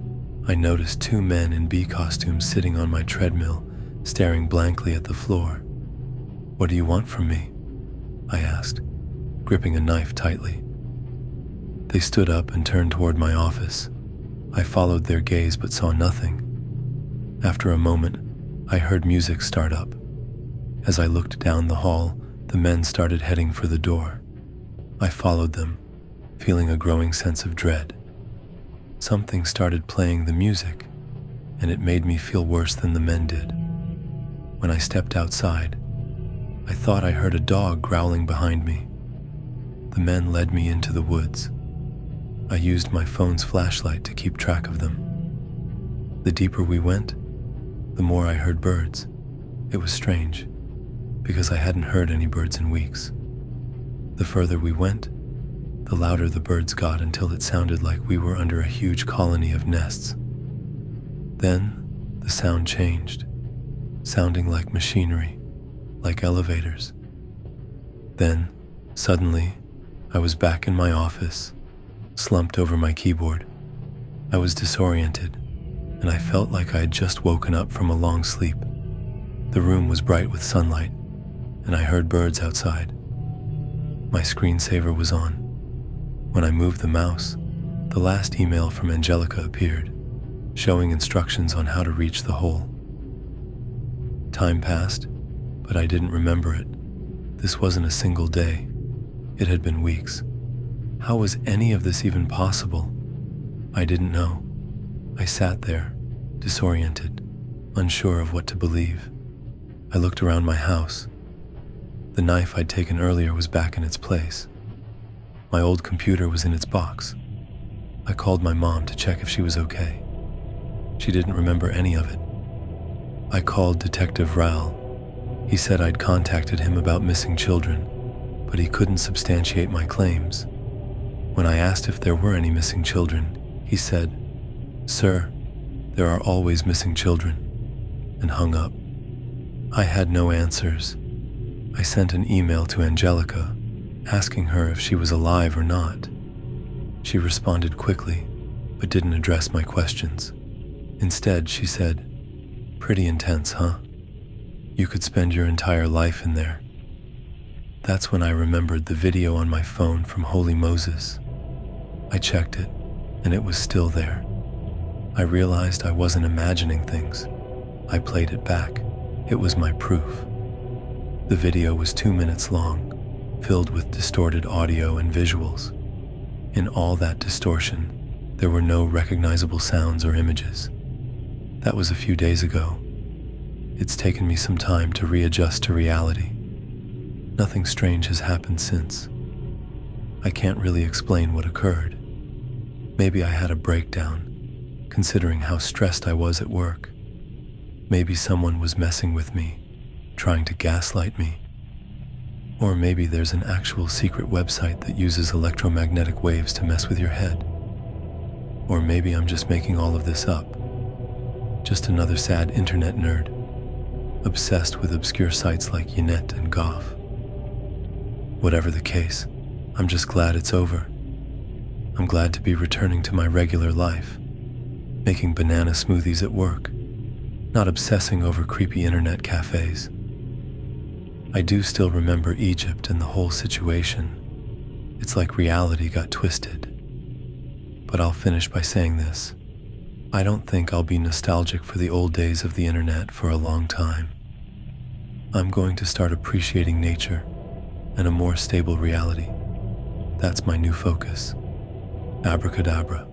I noticed two men in bee costumes sitting on my treadmill, staring blankly at the floor. "What do you want from me?" I asked, gripping a knife tightly. They stood up and turned toward my office. I followed their gaze but saw nothing. After a moment, I heard music start up. As I looked down the hall, the men started heading for the door. I followed them, feeling a growing sense of dread. Something started playing the music, and it made me feel worse than the men did. When I stepped outside, I thought I heard a dog growling behind me. The men led me into the woods. I used my phone's flashlight to keep track of them. The deeper we went, the more I heard birds. It was strange, because I hadn't heard any birds in weeks. The further we went, the louder the birds got until it sounded like we were under a huge colony of nests. Then, the sound changed, sounding like machinery, like elevators. Then, suddenly, I was back in my office, slumped over my keyboard. I was disoriented, and I felt like I had just woken up from a long sleep. The room was bright with sunlight, and I heard birds outside. My screensaver was on. When I moved the mouse, the last email from Angelica appeared, showing instructions on how to reach the hole. Time passed, but I didn't remember it. This wasn't a single day. It had been weeks. How was any of this even possible? I didn't know. I sat there, disoriented, unsure of what to believe. I looked around my house. The knife I'd taken earlier was back in its place. My old computer was in its box. I called my mom to check if she was okay. She didn't remember any of it. I called Detective Raoul. He said I'd contacted him about missing children, but he couldn't substantiate my claims. When I asked if there were any missing children, he said, "Sir, there are always missing children," and hung up. I had no answers. I sent an email to Angelica, asking her if she was alive or not. She responded quickly, but didn't address my questions. Instead, she said, "Pretty intense, huh? You could spend your entire life in there." That's when I remembered the video on my phone from Holy Moses. I checked it, and it was still there. I realized I wasn't imagining things. I played it back. It was my proof. The video was 2 minutes long, filled with distorted audio and visuals. In all that distortion, there were no recognizable sounds or images. That was a few days ago. It's taken me some time to readjust to reality. Nothing strange has happened since. I can't really explain what occurred. Maybe I had a breakdown, considering how stressed I was at work. Maybe someone was messing with me, trying to gaslight me. Or maybe there's an actual secret website that uses electromagnetic waves to mess with your head. Or maybe I'm just making all of this up. Just another sad internet nerd, obsessed with obscure sites like Ynet and Goff. Whatever the case, I'm just glad it's over. I'm glad to be returning to my regular life, making banana smoothies at work, not obsessing over creepy internet cafes. I do still remember Egypt and the whole situation. It's like reality got twisted. But I'll finish by saying this. I don't think I'll be nostalgic for the old days of the internet for a long time. I'm going to start appreciating nature and a more stable reality. That's my new focus. Abracadabra.